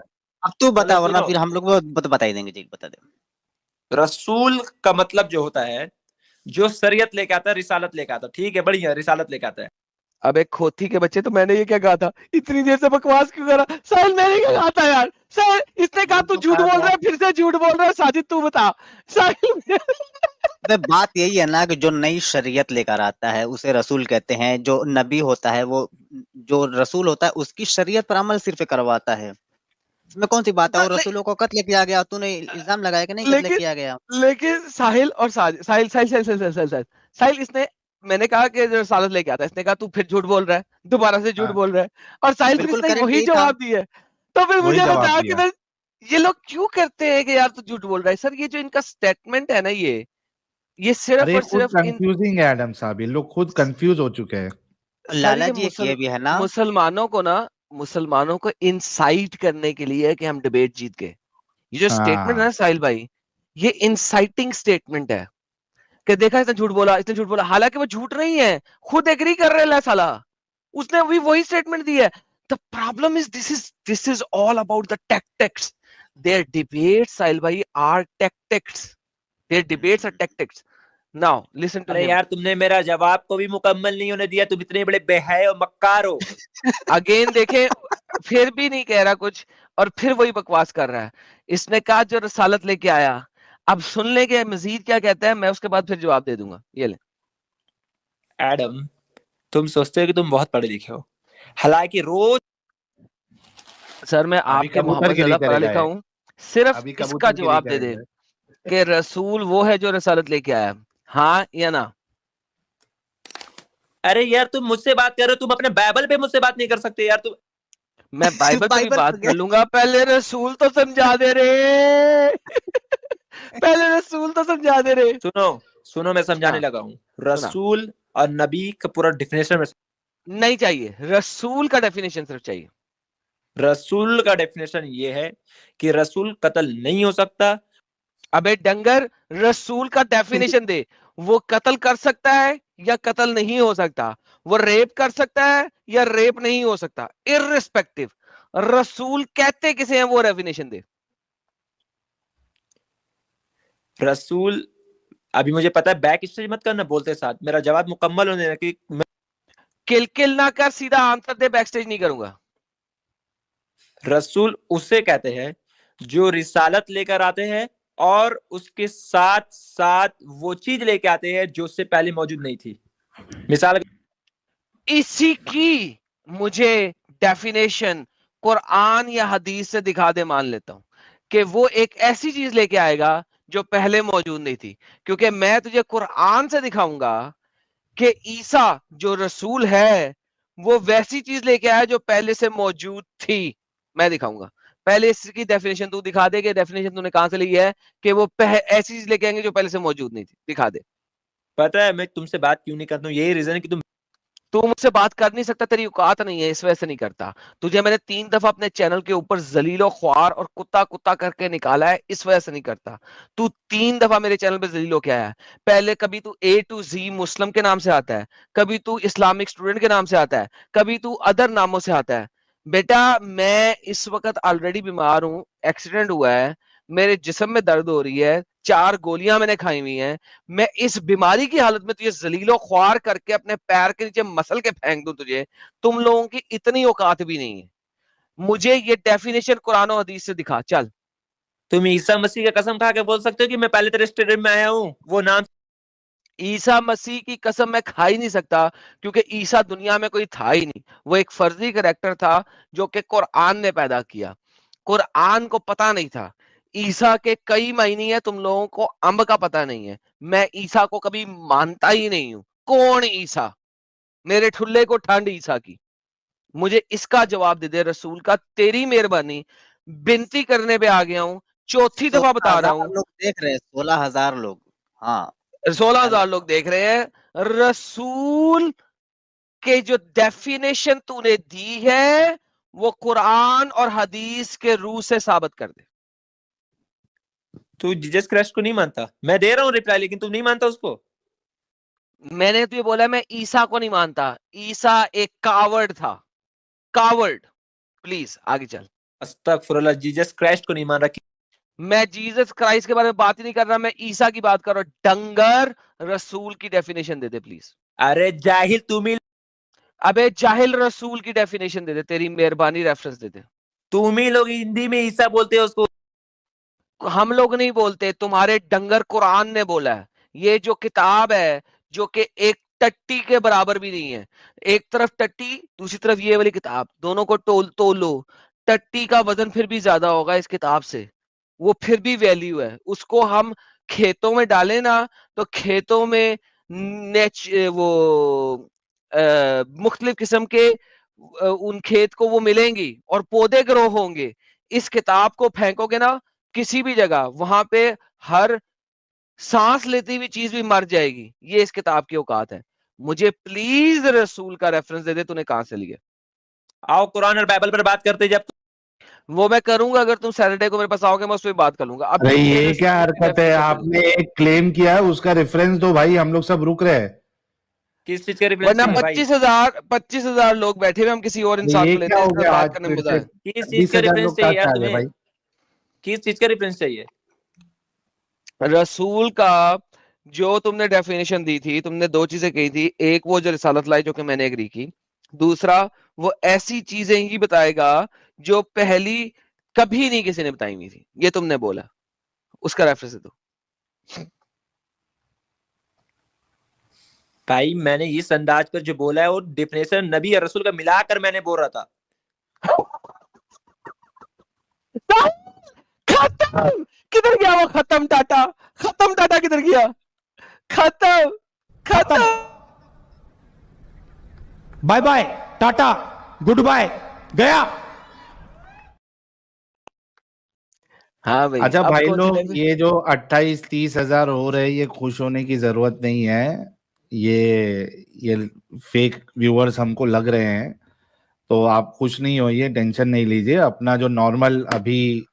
[SPEAKER 7] अब तू बता, वरना फिर हम लोग बता ही देंगे। जी बता दे।
[SPEAKER 6] रसूल का मतलब जो होता है, जो शरीयत लेके आता है, रिसालत लेके आता है। ठीक है, बढ़िया, रिसालत लेके आता है।
[SPEAKER 3] अब एक खोती के बच्चे, तो मैंने ये क्या कहा था? इतनी देर से बकवास क्यों कर रहा? साहिल मैंने क्या कहा था यार? साहिल इसने कहा तू झूठ बोल रहा है, फिर से झूठ बोल रहा है। साजिद तू बता। साहिल
[SPEAKER 7] बात यही है ना कि जो नई शरीयत लेकर आता है उसे रसूल कहते हैं। जो नबी होता है, वो जो रसूल होता है उसकी शरीयत पर अमल सिर्फ करवाता है। इसमें कौन सी बात है? और रसूलों को कत्ल किया गया, तूने इल्जाम लगाया कि नहीं कत्ल किया गया?
[SPEAKER 3] लेकिन साहिल और साहिल इसने, मैंने कहा कि जो रसालत लेके आता है, इसने कहा तू फिर झूठ बोल रहा है, दोबारा से झूठ बोल रहा है, और साहिल फिर इसने वही जवाब दिया। तो फिर मुझे बता कि ये लोग क्यों करते हैं कि यार तू झूठ बोल रहा है? सर ये जो इनका स्टेटमेंट है ना, ये सिर्फ और सिर्फ
[SPEAKER 2] कंफ्यूजिंग है एडम साहब, ये लोग खुद कंफ्यूज हो चुके हैं।
[SPEAKER 7] लाला
[SPEAKER 3] ये
[SPEAKER 7] जी एक ये भी है ना,
[SPEAKER 3] मुसलमानों को इंसाइट करने के लिए है कि हम डिबेट जीत गए। ये जो स्टेटमेंट है ना साहिल भाई, ये इंसाइटिंग स्टेटमेंट है कि देखा इसने झूठ बोला, हालांकि वो झूठ नहीं है, खुद एग्री कर रहे हैं साला, उसने भी वही स्टेटमेंट दी है। The problem is this is all about the tactics. Their debates Sahil भाई are tactics, their debates are tactics. Now listen to
[SPEAKER 6] अरे
[SPEAKER 3] हिम
[SPEAKER 6] यार तुमने मेरा जवाब को भी मुकम्मल नहीं होने दिया, तुम इतने बड़े बेहया और मक्कार हो।
[SPEAKER 3] अगेन देखें, फिर भी नहीं कह रहा कुछ और फिर वही बकवास कर रहा है। इसने कहा जो रसालत लेके आया, अब सुन ले के मजीद क्या कहता है, मैं उसके बाद फिर जवाब दे दूंगा। ये ले।
[SPEAKER 6] एडम, तुम सोचते हो कि तुम बहुत पढ़े लिखे हो, हालांकि रोज
[SPEAKER 3] सर मैं
[SPEAKER 2] अभी
[SPEAKER 3] आपके
[SPEAKER 2] कबूतर
[SPEAKER 3] मोहम्मद
[SPEAKER 2] के
[SPEAKER 3] से
[SPEAKER 2] लिए
[SPEAKER 3] ज्यादा पढ़ा
[SPEAKER 2] करेगा
[SPEAKER 3] लिखा
[SPEAKER 2] ये,
[SPEAKER 3] हूँ। सिर्फ
[SPEAKER 2] अभी
[SPEAKER 3] इसका
[SPEAKER 2] कबूतर के लिए
[SPEAKER 3] जवाब दे दे
[SPEAKER 2] करेगा।
[SPEAKER 3] कि रसूल वो है जो रसालत लेके आया, हाँ या ना।
[SPEAKER 6] अरे यार तुम मुझसे बात कर रहे हो, तुम अपने बाइबल पे मुझसे बात नहीं कर सकते यार तुम।
[SPEAKER 3] मैं बाइबल पे भी
[SPEAKER 7] बाइबल
[SPEAKER 3] बात
[SPEAKER 7] पर
[SPEAKER 3] कर
[SPEAKER 7] गए।
[SPEAKER 3] लूंगा, पहले रसूल तो समझा दे रे पहले रसूल तो समझा दे रे।
[SPEAKER 6] सुनो सुनो, मैं समझाने
[SPEAKER 3] हाँ,
[SPEAKER 6] लगा हूँ। रसूल और नबी का पूरा डिफिनेशन में,
[SPEAKER 3] नहीं चाहिए, रसूल का डेफिनेशन सिर्फ चाहिए।
[SPEAKER 6] रसूल का डेफिनेशन ये है कि रसूल कत्ल नहीं हो सकता।
[SPEAKER 3] अबे डंगर, रसूल का डेफिनेशन दे, वो कत्ल कर सकता है या कत्ल नहीं हो सकता, वो रेप कर सकता है या रेप नहीं हो सकता, इररिस्पेक्टिव रसूल कहते किसे हैं वो डेफिनेशन दे।
[SPEAKER 6] रसूल, अभी मुझे पता है बैक स्टेज मत करना बोलते साथ, मेरा जवाब मुकम्मल होने देना कि
[SPEAKER 3] किल ना कर, सीधा आंसर दे, बैक स्टेज नहीं करूंगा।
[SPEAKER 6] रसूल उसे कहते हैं जो रिसालत लेकर आते हैं और उसके साथ साथ वो चीज लेके आते हैं जो उससे पहले मौजूद नहीं थी। मिसाल,
[SPEAKER 3] इसी की मुझे डेफिनेशन कुरान या हदीस से दिखा दे, मान लेता हूं कि वो एक ऐसी चीज लेके आएगा जो पहले मौजूद नहीं थी, क्योंकि मैं तुझे कुरान से दिखाऊंगा कि ईसा जो रसूल है वो वैसी चीज लेके आया जो पहले से मौजूद थी। मैं दिखाऊंगा, पहले इसकी डेफिनेशन तू दिखा दे कि डेफिनेशन तूने कहां से ली है कि वो ऐसी चीज लेके आएंगे जो पहले से मौजूद नहीं थी, दिखा दे।
[SPEAKER 6] पता है मैं तुमसे बात क्यों नहीं करता हूँ? यही रीजन है कि तुम
[SPEAKER 3] तू मुझसे बात कर नहीं सकता, तेरी औकात नहीं है, इस वजह से नहीं करता। तुझे मैंने 3 दफा अपने चैनल के ऊपर जलीलो ख्वार और कुत्ता कुत्ता करके निकाला है, इस वजह से नहीं करता। तू 3 दफा मेरे चैनल पे जलील होके आया है। पहले कभी तू A to Z मुस्लिम के नाम से आता है, कभी तू इस्लामिक स्टूडेंट के नाम से आता है, कभी तू अदर नामों से आता है। बेटा मैं इस वक्त ऑलरेडी बीमार हूं, एक्सीडेंट हुआ है, मेरे जिस्म में दर्द हो रही है, 4 गोलियां मैंने खाई हुई हैं। मैं इस बीमारी की हालत में तुझे जलीलो ख्वार करके अपने पैर के नीचे मसल के फेंक दूं तुझे, तुम लोगों की इतनी औकात भी नहीं है। मुझे ये डेफिनेशन कुरान और हदीस से दिखा चल।
[SPEAKER 6] तुम ईसा मसीह का कसम खा के बोल सकते हो कि मैं पहले तेरे स्टेडियम में आया हूँ? वो नाम
[SPEAKER 3] ईसा मसीह की कसम मैं खा ही नहीं सकता, क्योंकि ईसा दुनिया में कोई था ही नहीं, वो एक फर्जी कैरेक्टर था जो कि कुरान ने पैदा किया। कुरान को पता नहीं था। ईसा के कई महीने हैं, तुम लोगों को अंब का पता नहीं है। मैं ईसा को कभी मानता ही नहीं हूं। कौन ईसा? मेरे ठुल्ले को ठंड ईसा की। मुझे इसका जवाब दे दे रसूल का, तेरी मेहरबानी, बिनती करने पे आ गया हूं, चौथी दफा बता रहा
[SPEAKER 7] 16,000
[SPEAKER 3] हूं।
[SPEAKER 7] लोग देख रहे हैं, 16,000 लोग। हाँ
[SPEAKER 3] 16,000 लोग देख रहे हैं। रसूल के जो डेफिनेशन तूने दी है वो कुरान और हदीस के रूह से साबित कर दे।
[SPEAKER 6] तू जीसस क्राइस्ट को नहीं मानता, मैं दे रहा हूँ रिप्लाई, लेकिन तू नहीं मानता उसको।
[SPEAKER 3] मैंने तो ये बोला मैं ईसा को नहीं मानता, ईसा एक कावर्ड था, कावर्ड। प्लीज आगे चल।
[SPEAKER 6] अस्तगफुरुल्लाह, जीसस क्राइस्ट को नहीं मान रहा।
[SPEAKER 3] मैं जीसस क्राइस्ट के बारे में बात ही नहीं कर रहा, मैं ईसा की बात कर रहा हूं। डंगर, रसूल की डेफिनेशन दे दे प्लीज।
[SPEAKER 6] अरे जाहिल तुम ही,
[SPEAKER 3] अबे जाहिल, रसूल की डेफिनेशन दे दे, तेरी मेहरबानी, रेफरेंस दे दे।
[SPEAKER 6] तुम ही लोग हिंदी में ईसा बोलते हो उसको।
[SPEAKER 3] हम लोग नहीं बोलते, तुम्हारे डंगर कुरान ने बोला है। ये जो किताब है जो कि एक टट्टी के बराबर भी नहीं है, एक तरफ टट्टी दूसरी तरफ ये वाली किताब, दोनों को तोलो, टट्टी का वजन फिर भी ज्यादा होगा इस किताब से, वो फिर भी वैल्यू है। उसको हम खेतों में डालें ना तो खेतों में वो मुख्तलिफ किस्म के उन खेत को वो मिलेंगी और पौधे ग्रो होंगे। इस किताब को फेंकोगे ना किसी भी जगह, वहां पे हर सांस लेती हुई चीज भी मर जाएगी। ये इस किताब की औकात है। मुझे प्लीज रसूल का रेफरेंस दे दे, तूने कहां से लिया।
[SPEAKER 6] आओ कुरान और बाइबल पर बात करते जब
[SPEAKER 3] वो मैं करूंगा, अगर तुम सैटरडे को मेरे पास आओगे मैं उस पर बात कर लूंगा। अब
[SPEAKER 2] अरे
[SPEAKER 3] मुझे
[SPEAKER 2] ये क्या
[SPEAKER 3] रसूल की
[SPEAKER 2] हरकत है,
[SPEAKER 3] definition दे दे।
[SPEAKER 2] आपने एक क्लेम किया है उसका रेफरेंस दो भाई, हम लोग सब रुक रहे हैं।
[SPEAKER 6] किस चीज के रेफरेंस
[SPEAKER 3] वरना
[SPEAKER 6] चाहिए भाई?
[SPEAKER 3] 25,000 लोग बैठे हुए, हम किसी और इंसान
[SPEAKER 2] ये
[SPEAKER 3] को लेते
[SPEAKER 2] क्या
[SPEAKER 3] हैं,
[SPEAKER 2] हो
[SPEAKER 3] इसमें
[SPEAKER 2] गया
[SPEAKER 3] बात
[SPEAKER 2] आज
[SPEAKER 3] करने में
[SPEAKER 2] फिर
[SPEAKER 3] मजा
[SPEAKER 2] से?
[SPEAKER 3] है।
[SPEAKER 6] किस चीज का
[SPEAKER 2] 20,000
[SPEAKER 6] रेफरेंस
[SPEAKER 2] लोग कहाँ
[SPEAKER 6] चाहिए
[SPEAKER 2] से
[SPEAKER 6] यार
[SPEAKER 2] आ गए
[SPEAKER 6] तुम्हें?
[SPEAKER 2] भाई?
[SPEAKER 6] किस चीज का रेफरेंस चाहिए?
[SPEAKER 3] रसूल का जो तुमने डेफिनेशन दी थी, तुमने दो चीजें कही थी, एक वो जो रिसालत लाई जो कि मैंने एग्री की, दूसरा वो ऐसी चीजें ही बताएगा जो पहली कभी नहीं किसी ने बताई हुई थी, ये तुमने बोला, उसका रेफरेंस दो।
[SPEAKER 6] भाई मैंने इस अंदाज पर जो बोला है वो डेफिनेशन नबी और रसूल का मिलाकर मैंने बोल रहा था।
[SPEAKER 3] खत्म, किधर गया वो खत्म टाटा? खत्म टाटा किधर गया? खत्म खत्म।
[SPEAKER 5] Bye bye tata goodbye गया।
[SPEAKER 3] हाँ भाई,
[SPEAKER 2] अच्छा
[SPEAKER 3] अब
[SPEAKER 2] भाई
[SPEAKER 3] कौन सी
[SPEAKER 2] लोग,
[SPEAKER 3] definition?
[SPEAKER 2] ये जो 28-30 हजार हो रहे हैं, ये खुश होने की जरूरत नहीं है। ये फेक व्यूअर्स हमको लग रहे हैं, तो आप खुश नहीं होइए, टेंशन नहीं लीजिए। अपना जो नॉर्मल अभी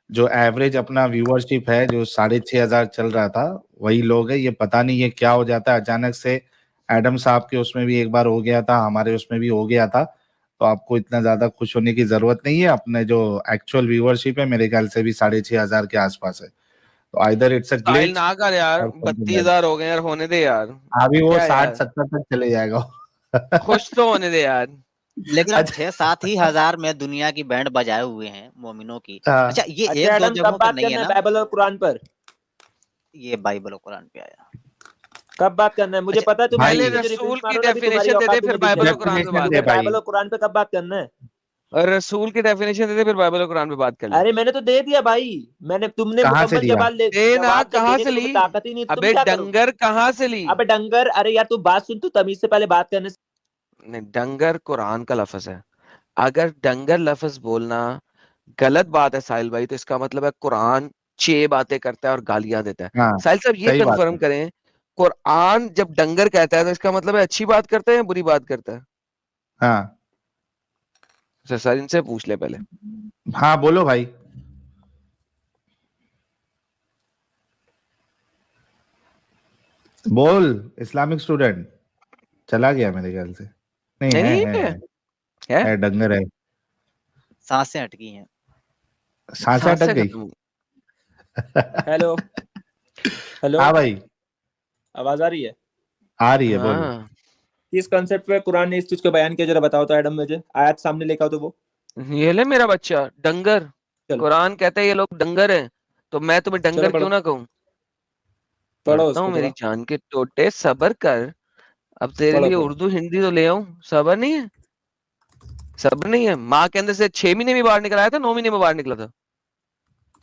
[SPEAKER 2] जो एवरेज अपना व्यूअरशिप है, जो 6,500 चल रहा था, वही लोग है। ये पता नहीं ये क्या हो जाता है अचानक से। एडम साहब के उसमें भी एक बार हो गया था, हमारे उसमें भी हो गया था, तो आपको इतना ज्यादा खुश होने की जरूरत नहीं है। अपने जो एक्चुअल व्यूअरशिप है मेरे ख्याल से भी 6,500 के आसपास है, तो either it's a
[SPEAKER 3] Sahil
[SPEAKER 2] glitch
[SPEAKER 3] ना कर यार,
[SPEAKER 2] और something else।
[SPEAKER 3] 32,000 हो गए यार, होने दे यार।
[SPEAKER 2] अभी वो
[SPEAKER 3] क्या यार,
[SPEAKER 2] 60-70 तक चले जाएगा।
[SPEAKER 3] खुश तो होने दे यार।
[SPEAKER 7] लेकिन अब
[SPEAKER 2] अच्छा।
[SPEAKER 7] 6-7 ही हजार में दुनिया की बैंड बजाए हुए हैं मोमिनों की।
[SPEAKER 2] हाँ।
[SPEAKER 7] अच्छा ये
[SPEAKER 6] अच्छा
[SPEAKER 7] एक दो
[SPEAKER 6] एडम,
[SPEAKER 7] जगहों
[SPEAKER 6] कब
[SPEAKER 7] पर
[SPEAKER 6] बात
[SPEAKER 7] नहीं है
[SPEAKER 6] करना है
[SPEAKER 7] ना,
[SPEAKER 6] बाइबल और कुरान पर?
[SPEAKER 7] ये बाइबल और कुरान पे आया।
[SPEAKER 6] कब बात करना है? मुझे
[SPEAKER 7] अच्छा
[SPEAKER 6] पता है तुम
[SPEAKER 2] भाई,
[SPEAKER 3] पहले
[SPEAKER 6] जो
[SPEAKER 3] रसूल
[SPEAKER 6] रेफरेंस
[SPEAKER 3] की
[SPEAKER 6] मारो ना अभी तुम्हारी
[SPEAKER 3] डेफिनेशन दे दे,
[SPEAKER 6] औकात
[SPEAKER 3] फिर
[SPEAKER 6] तुम्हें दिख
[SPEAKER 3] बाइबल और
[SPEAKER 6] जाएगी।
[SPEAKER 3] कुरान पे
[SPEAKER 2] डेफिनेशन
[SPEAKER 3] बात
[SPEAKER 2] दे
[SPEAKER 6] मुझे
[SPEAKER 3] कर ले।
[SPEAKER 2] भाई।
[SPEAKER 6] बाइबल और कुरान पे कब बात करना है?
[SPEAKER 3] और रसूल की डेफिनेशन दे दे, फिर बाइबल और कुरान पे बात कर ले।
[SPEAKER 6] अरे मैंने तो दे दिया भाई, मैंने तुमने
[SPEAKER 2] कहाँ से
[SPEAKER 6] मुकम्मल
[SPEAKER 2] दिया?
[SPEAKER 3] दे ना,
[SPEAKER 6] जवाब जब
[SPEAKER 3] कहाँ
[SPEAKER 6] देने
[SPEAKER 3] से
[SPEAKER 6] की तुम्हें
[SPEAKER 3] ली?
[SPEAKER 6] ताकत ही नहीं तो तुम
[SPEAKER 3] अबे
[SPEAKER 6] क्या करोगे?
[SPEAKER 3] डंगर कहाँ से ली?
[SPEAKER 6] अबे डंगर, अरे यार तू बात सुन, तू तमीज से पहले बात करने से।
[SPEAKER 3] नहीं, डंगर कुरान का लफ्ज है। अगर डंगर लफ्ज बोलना गलत बात है साहिल भाई, तो इसका मतलब है कुरान 6 बातें करता है और गालियां देता है।
[SPEAKER 2] हाँ,
[SPEAKER 3] साहिल साहब ये
[SPEAKER 2] सही बात
[SPEAKER 3] कंफर्म
[SPEAKER 2] है।
[SPEAKER 3] करें, कुरान जब डंगर कहता है तो इसका मतलब है अच्छी बात करता है या बुरी बात करता है?
[SPEAKER 2] हाँ
[SPEAKER 3] सर इनसे पूछ ले पहले।
[SPEAKER 2] हाँ, बोलो भाई। बोल, इस्लामिक स्टूडेंट चला गया मेरे ख्याल से। नहीं,
[SPEAKER 3] नहीं है
[SPEAKER 2] है डंगर है।
[SPEAKER 7] सांसें अटकी हैं।
[SPEAKER 2] सांसें अटक
[SPEAKER 3] सांसें
[SPEAKER 2] गई।
[SPEAKER 3] खत्म।
[SPEAKER 6] हेलो हेलो,
[SPEAKER 2] हाँ भाई,
[SPEAKER 6] आवाज आ रही है?
[SPEAKER 2] आ रही है, बोल।
[SPEAKER 3] हाँ,
[SPEAKER 6] किस कॉन्सेप्ट पे कुरान ने इस चीज को बयान किया, जरा बताओ तो एडम, मुझे आयत सामने लेकर आओ तो वो।
[SPEAKER 3] ये ले मेरा बच्चा डंगर।
[SPEAKER 6] चलो
[SPEAKER 3] कुरान कहता है ये लोग डंगर हैं, तो मैं तुम्हें
[SPEAKER 6] चलो
[SPEAKER 3] डंगर
[SPEAKER 6] पढ़ो,
[SPEAKER 3] क्यों ना कहूं?
[SPEAKER 6] पढ़ो
[SPEAKER 3] पढ़ता
[SPEAKER 6] उसको
[SPEAKER 3] हूँ मेरी
[SPEAKER 6] थोड़ा,
[SPEAKER 3] जान के टोटे, सबर कर। अब तेरे
[SPEAKER 6] पढ़ो
[SPEAKER 3] लिए
[SPEAKER 6] पढ़ो।
[SPEAKER 3] उर्दू हिंदी तो ले आऊं, सबर नहीं है? सबर नहीं है? माँ के अंदर से 6 महीने में बाहर निकल आया था, 9 महीने में बाहर निकला था?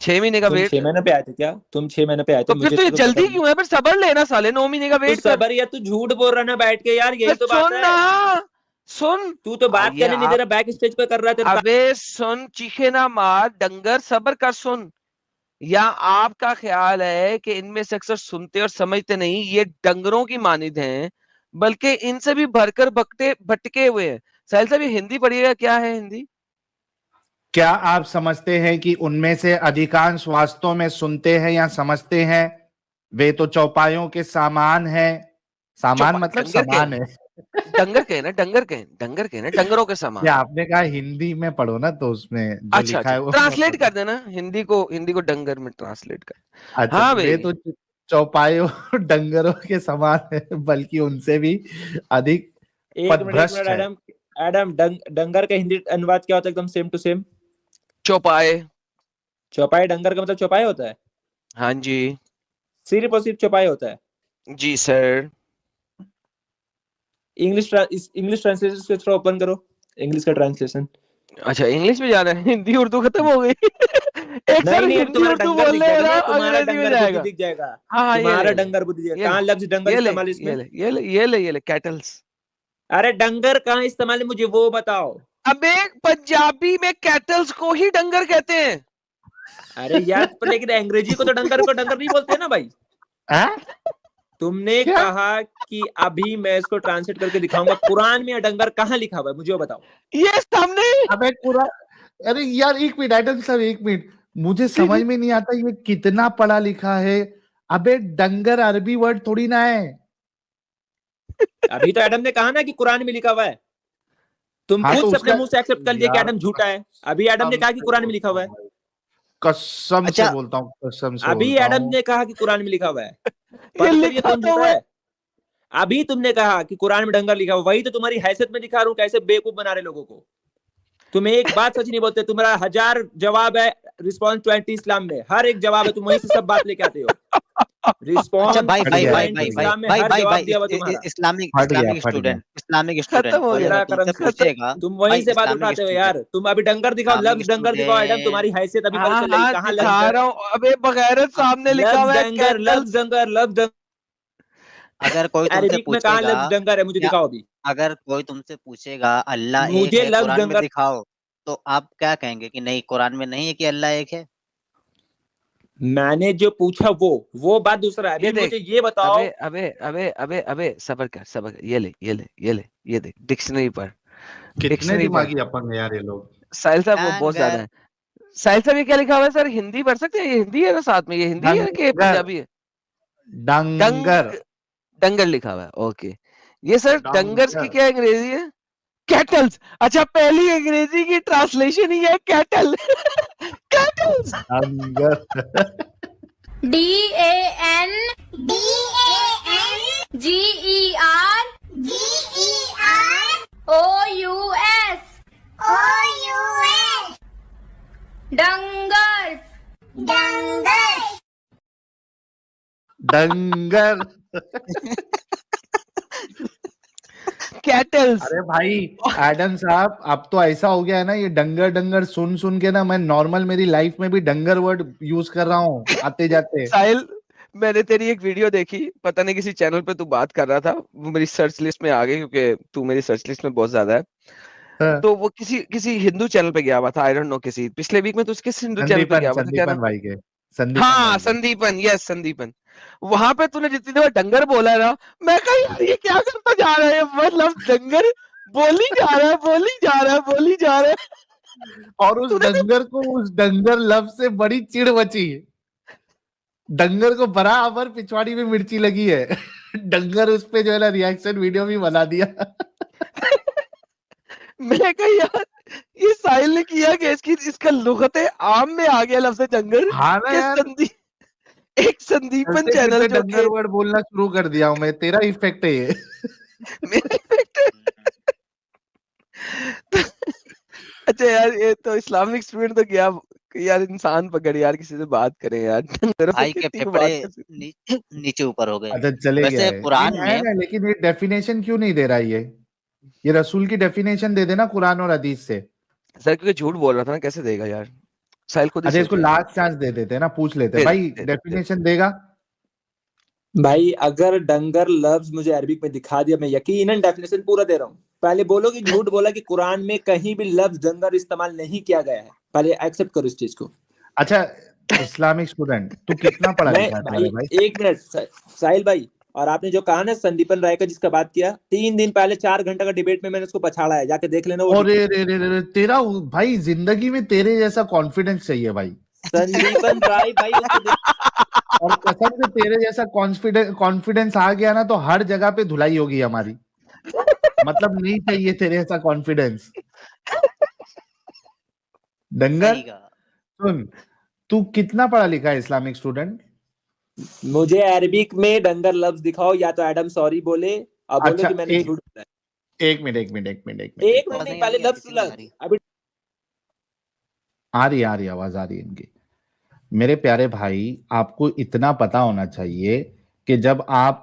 [SPEAKER 3] 6 महीने का
[SPEAKER 6] तुम
[SPEAKER 3] वेट।
[SPEAKER 6] 6 महीने पे आए थे क्या? तुम 6 महीने पे आए थे?
[SPEAKER 3] तो फिर
[SPEAKER 6] मुझे
[SPEAKER 3] तो ये
[SPEAKER 6] तो पता
[SPEAKER 3] जल्दी
[SPEAKER 6] नहीं।
[SPEAKER 3] क्यों है? फिर सबर लेना साले, 9 महीने का
[SPEAKER 6] तू
[SPEAKER 3] वेट कर।
[SPEAKER 6] सबर या तू झूठ बोल रहा ना बैठ के यार, यही तो बात
[SPEAKER 3] सुन
[SPEAKER 6] है।
[SPEAKER 3] ना, सुन।
[SPEAKER 6] तू तो बात
[SPEAKER 3] ये
[SPEAKER 6] करने नहीं दे
[SPEAKER 3] आप,
[SPEAKER 6] रहा, बैक स्टेज पे कर रहा है तेरे।
[SPEAKER 3] अबे सुन, चीखे ना मार डंगर, सबर कर, सुन। या आपका ख्याल है कि इनमें से अक्सर सुनते और समझते नहीं, ये डंगरों की मानिद हैं, बल्कि इनसे भी भरकर भटके हुए हैं। साहिल साहब ये हिंदी पढ़िएगा, क्या है हिंदी?
[SPEAKER 2] क्या आप समझते हैं कि उनमें से अधिकांश वास्तव में सुनते हैं या समझते हैं? वे तो चौपायों के सामान हैं। सामान मतलब
[SPEAKER 3] डंगर के
[SPEAKER 2] समान है।
[SPEAKER 3] डंगर के ना, डंगर के ना, डंगरों के समान।
[SPEAKER 2] या आपने कहा हिंदी में पढ़ो ना, तो उसमें जो
[SPEAKER 3] अच्छा
[SPEAKER 2] लिखा
[SPEAKER 3] अच्छा,
[SPEAKER 2] है वो
[SPEAKER 3] ट्रांसलेट कर देना, हिंदी को डंगर में ट्रांसलेट कर।
[SPEAKER 2] अच्छा,
[SPEAKER 3] हाँ
[SPEAKER 2] वे
[SPEAKER 3] भाई,
[SPEAKER 2] तो चौपायों डंगरों के समान है, बल्कि उनसे भी अधिक
[SPEAKER 6] एक मिनट
[SPEAKER 2] पथभ्रष्ट है।
[SPEAKER 6] एडम, एडम डंगर का हिंदी अनुवाद क्या होता है? एकदम सेम टू सेम।
[SPEAKER 3] चौपाए।
[SPEAKER 6] चौपाई, डंगर का मतलब चौपाई होता है?
[SPEAKER 3] हाँ जी।
[SPEAKER 6] सिर्फ और सिर्फ चौपाई होता है?
[SPEAKER 3] जी सर।
[SPEAKER 6] इंग्लिश ट्रांसलेशन से थोड़ा ओपन करो, इंग्लिश का ट्रांसलेशन।
[SPEAKER 3] अच्छा, इंग्लिश में जाना है? हिंदी उर्दू खत्म हो गई। एक सर
[SPEAKER 6] नहीं, अब
[SPEAKER 3] हिंदी
[SPEAKER 6] तुम्हारा
[SPEAKER 3] उर्दू
[SPEAKER 6] डंगर
[SPEAKER 3] बोल
[SPEAKER 6] दिख
[SPEAKER 3] रहे हैं
[SPEAKER 6] जाएगा
[SPEAKER 3] ना,
[SPEAKER 6] ना, तुम्हारा
[SPEAKER 3] अंग्रेजी में
[SPEAKER 6] डंगर बुद्धि
[SPEAKER 3] जाएगा।
[SPEAKER 6] दिख जाएगा।
[SPEAKER 3] हाँ,
[SPEAKER 6] तुम्हारा डंगर बुद्धि
[SPEAKER 3] ये
[SPEAKER 6] दिखेगा। कहाँ लफ्ज डंगर
[SPEAKER 3] ले
[SPEAKER 6] इस्तेमाल इसमें?
[SPEAKER 3] कैटल्स।
[SPEAKER 6] अरे डंगर कहाँ इस्तेमाल है, मुझे वो बताओ।
[SPEAKER 3] अबे पंजाबी में कैटल्स को ही डंगर कहते हैं।
[SPEAKER 6] अरे यार पर लेकिन अंग्रेजी को तो डंगर नहीं बोलते ना भाई।
[SPEAKER 2] हाँ?
[SPEAKER 6] तुमने
[SPEAKER 2] क्या?
[SPEAKER 6] कहा कि अभी मैं इसको ट्रांसलेट करके दिखाऊंगा, कुरान में डंगर कहाँ लिखा हुआ है मुझे बताओ।
[SPEAKER 3] ये सामने
[SPEAKER 2] अबे कुरान, अरे यार एक मिनट एडम सर, एक मिनट, मुझे समझ में नहीं आता ये कितना पढ़ा लिखा है। अबे डंगर अरबी वर्ड थोड़ी ना है।
[SPEAKER 6] अभी तो एडम ने कहा ना कि कुरान में लिखा हुआ है, तुम
[SPEAKER 2] हाँ
[SPEAKER 6] खुद
[SPEAKER 2] तो
[SPEAKER 6] से अपने
[SPEAKER 2] उसका
[SPEAKER 6] मुंह से एक्सेप्ट कर लिए कि
[SPEAKER 2] यार
[SPEAKER 6] एडम झूठा है। अभी एडम ने कहा कि कुरान में लिखा हुआ है।
[SPEAKER 2] कसम से
[SPEAKER 7] अच्छा
[SPEAKER 2] बोलता हूँ, कसम से
[SPEAKER 6] अभी
[SPEAKER 2] बोलता
[SPEAKER 6] एडम
[SPEAKER 2] हूँ।
[SPEAKER 6] ने कहा कि कुरान में लिखा हुआ है,
[SPEAKER 3] ये
[SPEAKER 6] पर करिए
[SPEAKER 3] लिखा
[SPEAKER 6] कौन
[SPEAKER 3] तो
[SPEAKER 6] झूठा
[SPEAKER 3] हुआ
[SPEAKER 6] है। अभी तुमने कहा कि कुरान में डंगर लिखा हुआ, वही तो तुम्हारी हैसियत में दिखा रहा हूं, कैसे बेवकूफ बना रहे लोगों को। तुम एक बात सच नहीं बोलते, तुम्हारा 1000 जवाब है रिस्पॉन्स 20 इस्लाम में, हर एक जवाब है, तुम वहीं से सब बात लेके आते हो।
[SPEAKER 7] अच्छा
[SPEAKER 6] रिस्पॉन्स
[SPEAKER 7] भाई
[SPEAKER 2] हट
[SPEAKER 7] भाई
[SPEAKER 2] गया,
[SPEAKER 7] भाई
[SPEAKER 6] 20
[SPEAKER 7] भाई भाई
[SPEAKER 6] इस्लाम में
[SPEAKER 7] भाई
[SPEAKER 6] हर
[SPEAKER 7] भाई
[SPEAKER 6] जवाब
[SPEAKER 7] भाई
[SPEAKER 6] दिया हुआ तुम्हारा।
[SPEAKER 7] इस्लामिक
[SPEAKER 2] फट गया,
[SPEAKER 7] इस्लामिक
[SPEAKER 2] फट
[SPEAKER 7] स्टूडेंट,
[SPEAKER 2] गया।
[SPEAKER 7] इस्लामिक
[SPEAKER 3] खत्म
[SPEAKER 7] स्टूडेंट
[SPEAKER 3] हो
[SPEAKER 7] कोई
[SPEAKER 3] गया।
[SPEAKER 7] अगर
[SPEAKER 6] अल्लाह
[SPEAKER 7] तुमसे
[SPEAKER 6] करम,
[SPEAKER 7] पूछेगा,
[SPEAKER 6] तुम वहीं
[SPEAKER 7] भाई
[SPEAKER 6] से बात
[SPEAKER 7] इस्लामिक
[SPEAKER 6] उठाते हो
[SPEAKER 7] स्टूडेंट,
[SPEAKER 6] यार। तुम अभी डंगर दिखाओ,
[SPEAKER 7] इस्लामिक
[SPEAKER 6] लफ्ज डंगर दिखाओ एडम, तुम्हारी
[SPEAKER 7] स्टूडेंट,
[SPEAKER 6] हैसियत अभी पता
[SPEAKER 3] हाँ
[SPEAKER 6] चल जाएगी
[SPEAKER 3] हाँ
[SPEAKER 6] कहाँ
[SPEAKER 3] दिखा
[SPEAKER 6] लफ्ज
[SPEAKER 3] रहा हूँ, अबे बगैरत सामने लिखा हुआ है
[SPEAKER 6] डंगर,
[SPEAKER 3] कैटल।
[SPEAKER 6] लफ्ज डंगर, लफ्ज डंगर,
[SPEAKER 7] अगर कोई तुमसे
[SPEAKER 6] अरबिक में कहाँ
[SPEAKER 7] पूछेगा,
[SPEAKER 6] लफ्ज डंगर है, मुझे
[SPEAKER 7] या
[SPEAKER 6] दिखाओ अभी।
[SPEAKER 7] अगर कोई तुमसे पूछेगा अल्लाह एक
[SPEAKER 6] मुझे
[SPEAKER 7] है
[SPEAKER 6] लफ्ज
[SPEAKER 7] कुरान में
[SPEAKER 6] डंगर,
[SPEAKER 7] दिखाओ, तो आप क्या कहेंगे कि नहीं कुरान में नहीं है कि अल्लाह एक है?
[SPEAKER 6] मैंने जो पूछा वो बात दूसरा है।
[SPEAKER 3] ये
[SPEAKER 6] अभी
[SPEAKER 3] देख,
[SPEAKER 6] मुझे ये बताओ।
[SPEAKER 3] अबे अबे अबे अबे अबे सबर कर, सबर कर। ये ले, ये ले, ये ले, ये देख, डिक्शनरी पढ़,
[SPEAKER 2] कितने
[SPEAKER 3] डिक्शनरी पढ़।
[SPEAKER 2] दिमागी अपंग है यार ये लोग।
[SPEAKER 3] साहिल साहब वो बहुत ज्यादा
[SPEAKER 7] डंगर
[SPEAKER 3] है। साहिल साहब ये क्या लिखा हुआ है सर? हिंदी पढ़ सकते हैं? ये हिंदी है ना साथ में? ये हिंदी है कि
[SPEAKER 2] डंगर,
[SPEAKER 3] पंजाबी है?
[SPEAKER 2] डंगर,
[SPEAKER 3] डंग डंगर लिखा हुआ है, ओके। ये सर डंगर्स की
[SPEAKER 2] डंगर,
[SPEAKER 3] क्या अंग्रेजी है? कैटल्स। अच्छा, पहली अंग्रेजी की ट्रांसलेशन ही है कैटल। कैटल्स।
[SPEAKER 2] डंगर।
[SPEAKER 8] DAN GER डंगर्स
[SPEAKER 2] डंगर।
[SPEAKER 3] कैटल्स।
[SPEAKER 2] अरे भाई एडम साहब, अब तो ऐसा हो गया है ना, ये डंगर डंगर सुन सुन के ना मैं नॉर्मल मेरी लाइफ में भी डंगर वर्ड यूज कर रहा हूँ आते जाते।
[SPEAKER 3] साहिल, मैंने तेरी एक वीडियो देखी, पता नहीं किसी चैनल पे तू बात कर रहा था, वो मेरी सर्च लिस्ट में आ गई क्योंकि तू मेरी सर्च लिस्ट में बहुत ज्यादा है।
[SPEAKER 2] हाँ।
[SPEAKER 3] तो वो किसी हिंदू चैनल पे गया हुआ था, आई डोंट नो किसी पिछले वीक में तो किस हिंदू चैनल पे
[SPEAKER 2] संदीपन,
[SPEAKER 3] गया हुआ था, क्या
[SPEAKER 2] संदीपन
[SPEAKER 3] नाम?
[SPEAKER 2] भाई के, संदीपन
[SPEAKER 3] हाँ
[SPEAKER 2] भाई के।
[SPEAKER 3] संदीपन, यस संदीपन। वहां पे तूने जितनी देर डंगर बोला है ना, मैं कहा यार ये क्या करता जा रहा है, मतलब डंगर बोली जा रहा है, बोली जा रहा है, बोली जा रहा है।
[SPEAKER 2] और उस
[SPEAKER 3] तूने
[SPEAKER 2] डंगर को, उस डंगर लफ्ज से बड़ी चिढ़ मची। डंगर को बराबर पिछवाड़ी में मिर्ची लगी है। डंगर उस पे जो है ना रिएक्शन वीडियो भी बना दिया।
[SPEAKER 3] मैं कहा यार ये साहिल ने किया कि इसका लुगते आम में आ गया लफ्ज डंगर।
[SPEAKER 2] हाँ ना
[SPEAKER 3] कि
[SPEAKER 2] यार,
[SPEAKER 3] एक संदीपन
[SPEAKER 2] चलते
[SPEAKER 3] चैनल
[SPEAKER 2] फिरते
[SPEAKER 3] जो
[SPEAKER 2] डंगर वर्ड बोलना शुरू कर दिया हूं मैं, तेरा इफेक्ट है ये।
[SPEAKER 3] अच्छा यार, ये तो इस्लामिक स्टूडेंट तो गया यार, इंसान पकड़ यार, किसी से बात करें यार। डंगरों से
[SPEAKER 7] भाई के
[SPEAKER 3] कितनी
[SPEAKER 7] फेफड़े
[SPEAKER 3] बात कर सकते।
[SPEAKER 7] नीचे ऊपर हो गए।
[SPEAKER 2] अच्छा चले गया
[SPEAKER 7] वैसे
[SPEAKER 2] है,
[SPEAKER 7] कुरान
[SPEAKER 2] नहीं है
[SPEAKER 7] में,
[SPEAKER 2] ना, लेकिन ये डेफिनेशन क्यों नहीं दे रहा ये रसूल की डेफिनेशन दे देना कुरान और हदीस से।
[SPEAKER 3] सर क्योंकि झूठ बोल रहा था ना, कैसे देगा यार? साहिल खुद ही
[SPEAKER 2] अच्छा
[SPEAKER 3] सोच
[SPEAKER 2] इसको
[SPEAKER 3] रहा है।
[SPEAKER 2] लास्ट चांस दे देते हैं ना, पूछ लेते
[SPEAKER 3] दे
[SPEAKER 2] हैं
[SPEAKER 3] दे,
[SPEAKER 2] भाई,
[SPEAKER 3] दे दे,
[SPEAKER 2] डेफिनेशन देगा।
[SPEAKER 6] भाई अगर डंगर लफ्ज मुझे अरबिक में दिखा दिया, मैं यकीनन डेफिनेशन पूरा दे रहा हूँ। पहले बोलो कि झूठ बोला कि कुरान में कहीं भी लफ्ज डंगर इस्तेमाल नहीं किया गया है, पहले एक्सेप्ट करो इस चीज को।
[SPEAKER 2] अच्छा इस्लामिक स्टूडेंट, तू कितना पढ़ा
[SPEAKER 6] मैं
[SPEAKER 2] लिखा है
[SPEAKER 6] भाई,
[SPEAKER 2] भाई?
[SPEAKER 6] एक मिनट साहिल भाई, और आपने जो कहा ना संदीपन राय का जिसका बात किया, 3 दिन पहले 4 घंटे का डिबेट में मैंने उसको पछाड़ा है, जाके देख लेना वो।
[SPEAKER 2] और रे, तेरा भाई जिंदगी में तेरे जैसा कॉन्फिडेंस चाहिए भाई।
[SPEAKER 6] संदीपन राय भाई उसको
[SPEAKER 2] और कसम से तेरे जैसा कॉन्फिडेंस आ गया ना तो हर जगह पे धुलाई होगी हमारी। मतलब नहीं चाहिए तेरे जैसा कॉन्फिडेंस। डंगर
[SPEAKER 7] सही कहा।
[SPEAKER 2] सुन, तू कितना पढ़ा लिखा है इस्लामिक स्टूडेंट?
[SPEAKER 6] मुझे अरबिक में डंगर लफ्ज दिखाओ, या तो एडम सॉरी बोले और बोलो
[SPEAKER 2] अच्छा
[SPEAKER 6] कि मैंने झूठ बोला है।
[SPEAKER 2] एक मिनट
[SPEAKER 6] एक मिनट
[SPEAKER 7] आवाज
[SPEAKER 6] नहीं,
[SPEAKER 7] नहीं आ
[SPEAKER 6] पहले
[SPEAKER 7] रही है,
[SPEAKER 6] लफ्ज
[SPEAKER 7] किसी को आ रही?
[SPEAKER 6] अभी
[SPEAKER 2] आ रही आवाज आ रही है इनकी। मेरे प्यारे भाई, आपको इतना पता होना चाहिए कि जब आप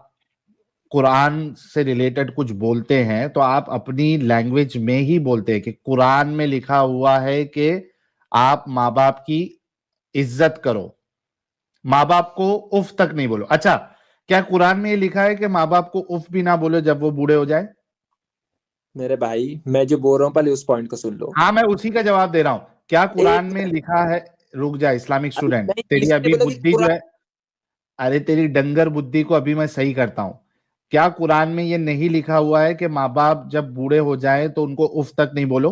[SPEAKER 2] कुरान से रिलेटेड कुछ बोलते हैं तो आप अपनी लैंग्वेज में ही बोलते हैं कि कुरान में लिखा हुआ है कि आप माँ बाप की इज्जत करो, माँ बाप को उफ तक नहीं बोलो। अच्छा, क्या कुरान में ये लिखा है कि माँ बाप को उफ भी ना बोलो जब वो बूढ़े हो जाए?
[SPEAKER 6] मेरे भाई मैं जो बोल रहा हूँ पहले उस पॉइंट को सुन लो।
[SPEAKER 2] हाँ मैं उसी का जवाब दे रहा हूं। क्या कुरान
[SPEAKER 6] एक
[SPEAKER 2] में लिखा है? रुक जा इस्लामिक
[SPEAKER 6] अभी
[SPEAKER 2] स्टूडेंट,
[SPEAKER 6] नहीं,
[SPEAKER 2] तेरी
[SPEAKER 6] इसने
[SPEAKER 2] अभी
[SPEAKER 6] बोला कि
[SPEAKER 2] बुद्धि जो
[SPEAKER 6] कुरान
[SPEAKER 2] है, अरे तेरी डंगर बुद्धि को अभी मैं सही करता हूँ। क्या कुरान में ये नहीं लिखा हुआ है कि माँ बाप जब बूढ़े हो जाए तो उनको उफ तक नहीं बोलो?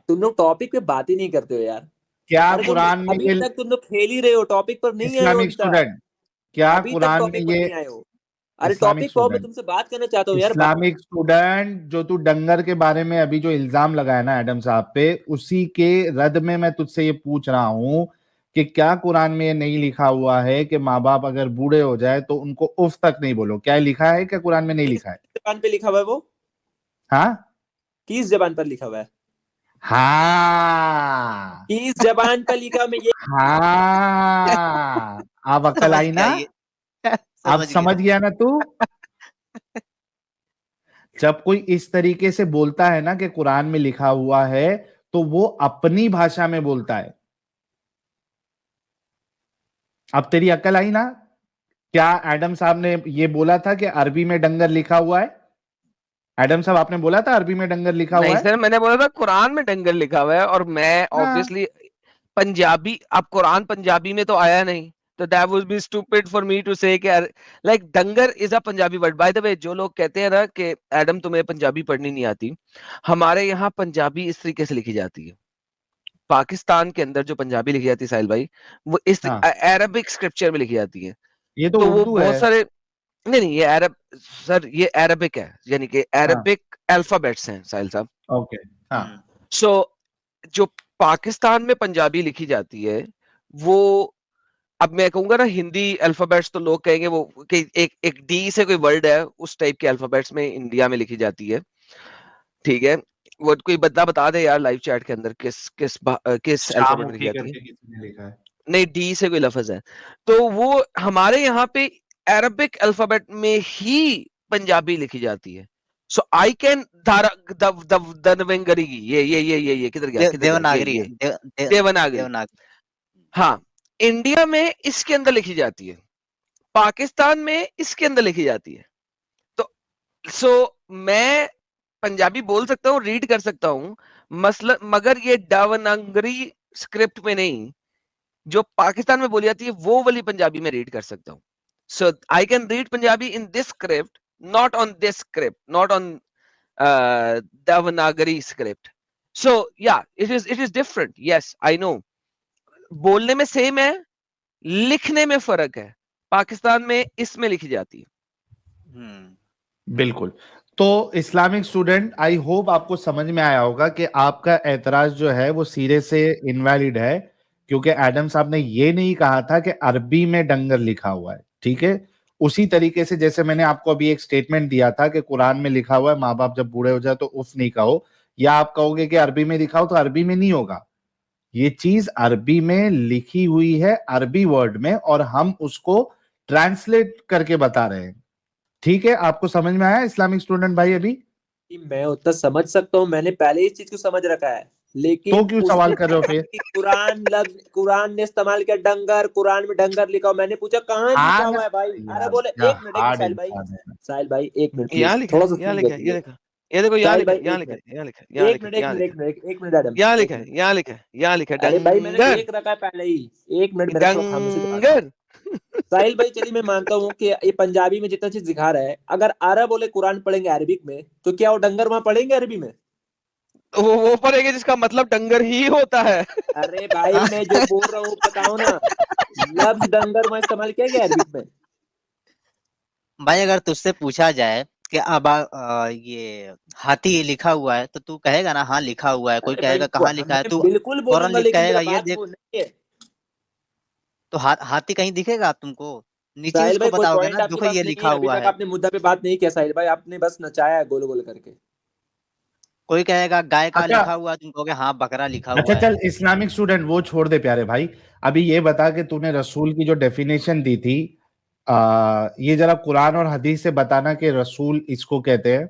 [SPEAKER 6] तुम लोग टॉपिक पे बात ही नहीं करते हो यार।
[SPEAKER 2] क्या
[SPEAKER 6] अरे तुम
[SPEAKER 2] कुरान में
[SPEAKER 6] अभी
[SPEAKER 2] ये,
[SPEAKER 6] तक तुम लोग खेल ही रहे हो, टॉपिक पर नहीं आए हो
[SPEAKER 2] इस्लामिक
[SPEAKER 6] अभी तक।
[SPEAKER 2] स्टूडेंट, क्या
[SPEAKER 6] अभी तक
[SPEAKER 2] कुरान में
[SPEAKER 6] टॉपिक पर
[SPEAKER 2] ये,
[SPEAKER 6] नहीं आए हो। अरे
[SPEAKER 2] इस्लामिक
[SPEAKER 6] टॉपिक पर मैं
[SPEAKER 2] स्टूडेंट,
[SPEAKER 6] तुमसे बात करना चाहता हूँ यार।
[SPEAKER 2] इस्लामिक स्टूडेंट, जो तू डंगर के बारे में अभी जो इल्जाम लगाया ना एडम साहब पे, उसी के रद में मैं तुझसे ये पूछ रहा हूँ कि क्या कुरान में ये नहीं लिखा हुआ है कि माँ बाप अगर बूढ़े हो जाए तो उनको उफ तक नहीं बोलो? क्या लिखा है? क्या कुरान में नहीं
[SPEAKER 6] किस
[SPEAKER 2] लिखा है?
[SPEAKER 6] जबान पे लिखा हुआ है वो?
[SPEAKER 2] हाँ
[SPEAKER 6] किस जबान पर लिखा हुआ है?
[SPEAKER 2] हाँ
[SPEAKER 6] किस जबान पर लिखा हुआ है? मैं ये
[SPEAKER 2] हाँ, अब अकल
[SPEAKER 7] समझ
[SPEAKER 2] आई
[SPEAKER 7] गया
[SPEAKER 2] ना?
[SPEAKER 7] ये।
[SPEAKER 2] अब
[SPEAKER 7] समझ
[SPEAKER 2] समझ
[SPEAKER 7] गया।
[SPEAKER 2] गया ना तू? जब कोई इस तरीके से बोलता है ना कि कुरान में लिखा हुआ है, तो वो अपनी भाषा में बोलता है। अब तेरी अकल आई ना? क्या एडम साहब ने ये बोला था कि अरबी में डंगर लिखा हुआ है? एडम साहब, आपने बोला था अरबी में डंगर लिखा
[SPEAKER 3] नहीं
[SPEAKER 2] हुआ है?
[SPEAKER 3] सर, मैंने बोला था कुरान में डंगर लिखा हुआ है, और मैं
[SPEAKER 2] हाँ।
[SPEAKER 3] ऑब्वियसली पंजाबी, अब कुरान पंजाबी में तो आया नहीं, तो that would be stupid for me to say कि लाइक डंगर is a Punjabi word. By the way, जो लोग कहते हैं ना कि एडम तुम्हें पंजाबी पढ़नी नहीं आती, हमारे यहाँ पंजाबी इस तरीके से लिखी जाती है। पाकिस्तान के अंदर जो पंजाबी लिखी जाती है साहिल भाई, वो इस
[SPEAKER 2] हाँ,
[SPEAKER 3] अरबिक स्क्रिप्चर में लिखी जाती है।
[SPEAKER 2] ये तो
[SPEAKER 3] तो वो
[SPEAKER 2] उर्दू है।
[SPEAKER 3] बहुत सारे, नहीं नहीं, ये अरब सर, ये अरबिक है, यानी कि
[SPEAKER 2] हाँ,
[SPEAKER 3] अरबिक अल्फाबेट्स हैं साहिल साहब।
[SPEAKER 2] ओके। हाँ,
[SPEAKER 3] सो जो पाकिस्तान में पंजाबी लिखी जाती है, वो, अब मैं कहूंगा ना हिंदी अल्फाबेट्स, तो लोग कहेंगे वो कि एक एक डी से कोई वर्ड है, उस टाइप के अल्फाबेट्स में इंडिया में लिखी जाती है। ठीक है, वो कोई बंदा बता दे यार लाइव चैट के अंदर किस अल्फाबेट में लिखी
[SPEAKER 2] शाहमुखी
[SPEAKER 3] जाती है।
[SPEAKER 2] करके किसी ने लिखा है।
[SPEAKER 3] नहीं, डी से कोई लफ्ज है, तो वो हमारे यहाँ पे अरबिक अल्फाबेट में ही पंजाबी लिखी जाती है। सो आई कैन धारा दनवेंगरी, ये किधर गया, किधर गया,
[SPEAKER 7] देवनागरी
[SPEAKER 3] ये देवनागरी।
[SPEAKER 7] देवनागरी।
[SPEAKER 3] हाँ, इंडिया में इसके अंदर लिखी जाती है, पाकिस्तान में इसके अंदर लिखी जाती है। तो सो मैं पंजाबी बोल सकता हूँ, रीड कर सकता हूँ, मगर ये देवनागरी स्क्रिप्ट में नहीं, जो पाकिस्तान में बोली जाती है वो वाली पंजाबी में रीड कर सकता हूँ। So I can read Punjabi in this script, not on this script, not on Devanagari script. So yeah it is different, yes I know. बोलने में सेम है, लिखने में फर्क है। पाकिस्तान में इसमें लिखी जाती है।
[SPEAKER 2] बिल्कुल। तो इस्लामिक स्टूडेंट, आई होप आपको समझ में आया होगा कि आपका एतराज जो है वो सिरे से इनवैलिड है, क्योंकि एडम साहब ने ये नहीं कहा था कि अरबी में डंगर लिखा हुआ है। ठीक है, उसी तरीके से जैसे मैंने आपको अभी एक स्टेटमेंट दिया था कि कुरान में लिखा हुआ है माँ बाप जब बूढ़े हो जाए तो उफ नहीं कहो, या आप कहोगे कि अरबी में लिखा हो, तो अरबी में नहीं होगा। ये चीज अरबी में लिखी हुई है, अरबी वर्ड में, और हम उसको ट्रांसलेट करके बता रहे हैं। ठीक है, आपको समझ में आया इस्लामिक स्टूडेंट भाई? अभी
[SPEAKER 6] मैं उतना समझ सकता हूँ, मैंने पहले इस चीज को समझ रखा है, लेकिन
[SPEAKER 2] तो क्यों सवाल कर रहे हो फिर?
[SPEAKER 6] कुरान ने इस्तेमाल किया डंगर, कुरान में डंगर लिखा हो, मैंने पूछा कहाँ लिखा हुआ है भाई? अरे बोले
[SPEAKER 2] क्या
[SPEAKER 6] एक मिनट,
[SPEAKER 2] हार्ड
[SPEAKER 6] साहिल भाई,
[SPEAKER 2] इंसान है।
[SPEAKER 6] साहिल भाई एक मिनट
[SPEAKER 3] यहाँ
[SPEAKER 6] प्लीज,
[SPEAKER 3] लिखा
[SPEAKER 6] थोड़ा
[SPEAKER 3] है,
[SPEAKER 6] सा
[SPEAKER 3] यहाँ
[SPEAKER 6] सुन
[SPEAKER 3] लिखा है,
[SPEAKER 6] लेते
[SPEAKER 3] ये
[SPEAKER 6] हैं।
[SPEAKER 3] देखा, ये देखो, यहाँ
[SPEAKER 6] साहिल
[SPEAKER 3] लिखा
[SPEAKER 6] भाई
[SPEAKER 3] है, यहाँ
[SPEAKER 6] एक
[SPEAKER 3] लिखा
[SPEAKER 6] मिनट,
[SPEAKER 3] है, यहाँ लिखा है, यहाँ
[SPEAKER 6] एक
[SPEAKER 3] लिखा
[SPEAKER 6] मिनट
[SPEAKER 3] है,
[SPEAKER 6] एक
[SPEAKER 3] यहाँ
[SPEAKER 6] मिनट एक
[SPEAKER 3] लिखा है,
[SPEAKER 6] मिनट एक मिनट एडम,
[SPEAKER 3] यहाँ
[SPEAKER 6] एक
[SPEAKER 3] लिखा है,
[SPEAKER 6] मिनट।
[SPEAKER 3] यहाँ लिखा है, यहाँ लिखा है,
[SPEAKER 6] अरे भाई मैंने
[SPEAKER 3] डंगर
[SPEAKER 6] एक रखा है पहले ही, एक मिनट मेरे को खामोशी से बात करने।
[SPEAKER 3] डंगर।
[SPEAKER 6] साहिल भाई चलिए मैं मानता हूँ कि ये पंजाबी में जितना चीज दिखा रहा है, अगर अरब बोले कुरान पढ़ेंगे अरबिक में, तो क्या वो डंगर वहां पढ़ेंगे अरबी में?
[SPEAKER 3] वो पढ़ेंगे जिसका मतलब डंगर ही होता है।
[SPEAKER 6] अरे भाई मैं जो बोल रहा हूँ बताओ ना, लफ्ज डंगर वहां इस्तेमाल किया गया अरबिक में?
[SPEAKER 7] भाई अगर तुझसे पूछा जाए कि अब ये हाथी लिखा हुआ है तो तू कहेगा ना हाँ लिखा हुआ है, कोई
[SPEAKER 6] अरे भाई
[SPEAKER 7] कहेगा कहाँ लिखा है,
[SPEAKER 6] मैं
[SPEAKER 7] तू
[SPEAKER 6] बिल्कुल
[SPEAKER 7] फौरन
[SPEAKER 6] बोलूंगा,
[SPEAKER 7] लिख
[SPEAKER 6] लेकिन
[SPEAKER 7] कहेगा
[SPEAKER 6] मेरा
[SPEAKER 7] ये
[SPEAKER 6] बात
[SPEAKER 7] देख।
[SPEAKER 6] वो नहीं है।
[SPEAKER 7] तो हाथी कहीं दिखेगा तुमको? नीचे
[SPEAKER 6] साहिल
[SPEAKER 7] उसको
[SPEAKER 6] भाई कोई
[SPEAKER 7] बताओगे
[SPEAKER 6] पॉइंट
[SPEAKER 7] ना
[SPEAKER 6] आपके
[SPEAKER 7] देखो
[SPEAKER 6] पास
[SPEAKER 7] ये
[SPEAKER 6] नहीं
[SPEAKER 7] लिखा
[SPEAKER 6] है, अभी
[SPEAKER 7] हुआ
[SPEAKER 6] तक
[SPEAKER 7] है।
[SPEAKER 6] आपने मुद्दा पे बात नहीं किया साहिल भाई, आपने बस नचाया है गोल गोल करके।
[SPEAKER 7] कोई कहेगा गाय का
[SPEAKER 2] अच्छा
[SPEAKER 7] लिखा हुआ है, तुम कहोगे हाँ बकरा लिखा
[SPEAKER 2] अच्छा,
[SPEAKER 7] हुआ है।
[SPEAKER 2] चल इस्लामिक स्टूडेंट वो छोड़ दे प्यारे भाई। अभी ये बता कि तूने रसूल की जो डेफिनेशन दी थी, ये जरा कुरान और हदीस से बताना कि रसूल इसको कहते हैं।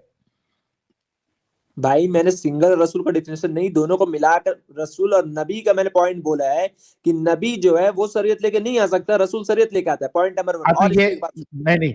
[SPEAKER 6] भाई मैंने सिंगल रसूल का डेफिनेशन नहीं, दोनों को मिलाकर रसूल और नबी का मैंने पॉइंट बोला है कि नबी जो है वो शरीयत लेके नहीं आ सकता, रसूल शरीयत लेके आता है, पॉइंट नंबर 1।
[SPEAKER 2] हाँ, तो
[SPEAKER 6] और
[SPEAKER 2] ये
[SPEAKER 6] इसमें एक बात,
[SPEAKER 2] नहीं,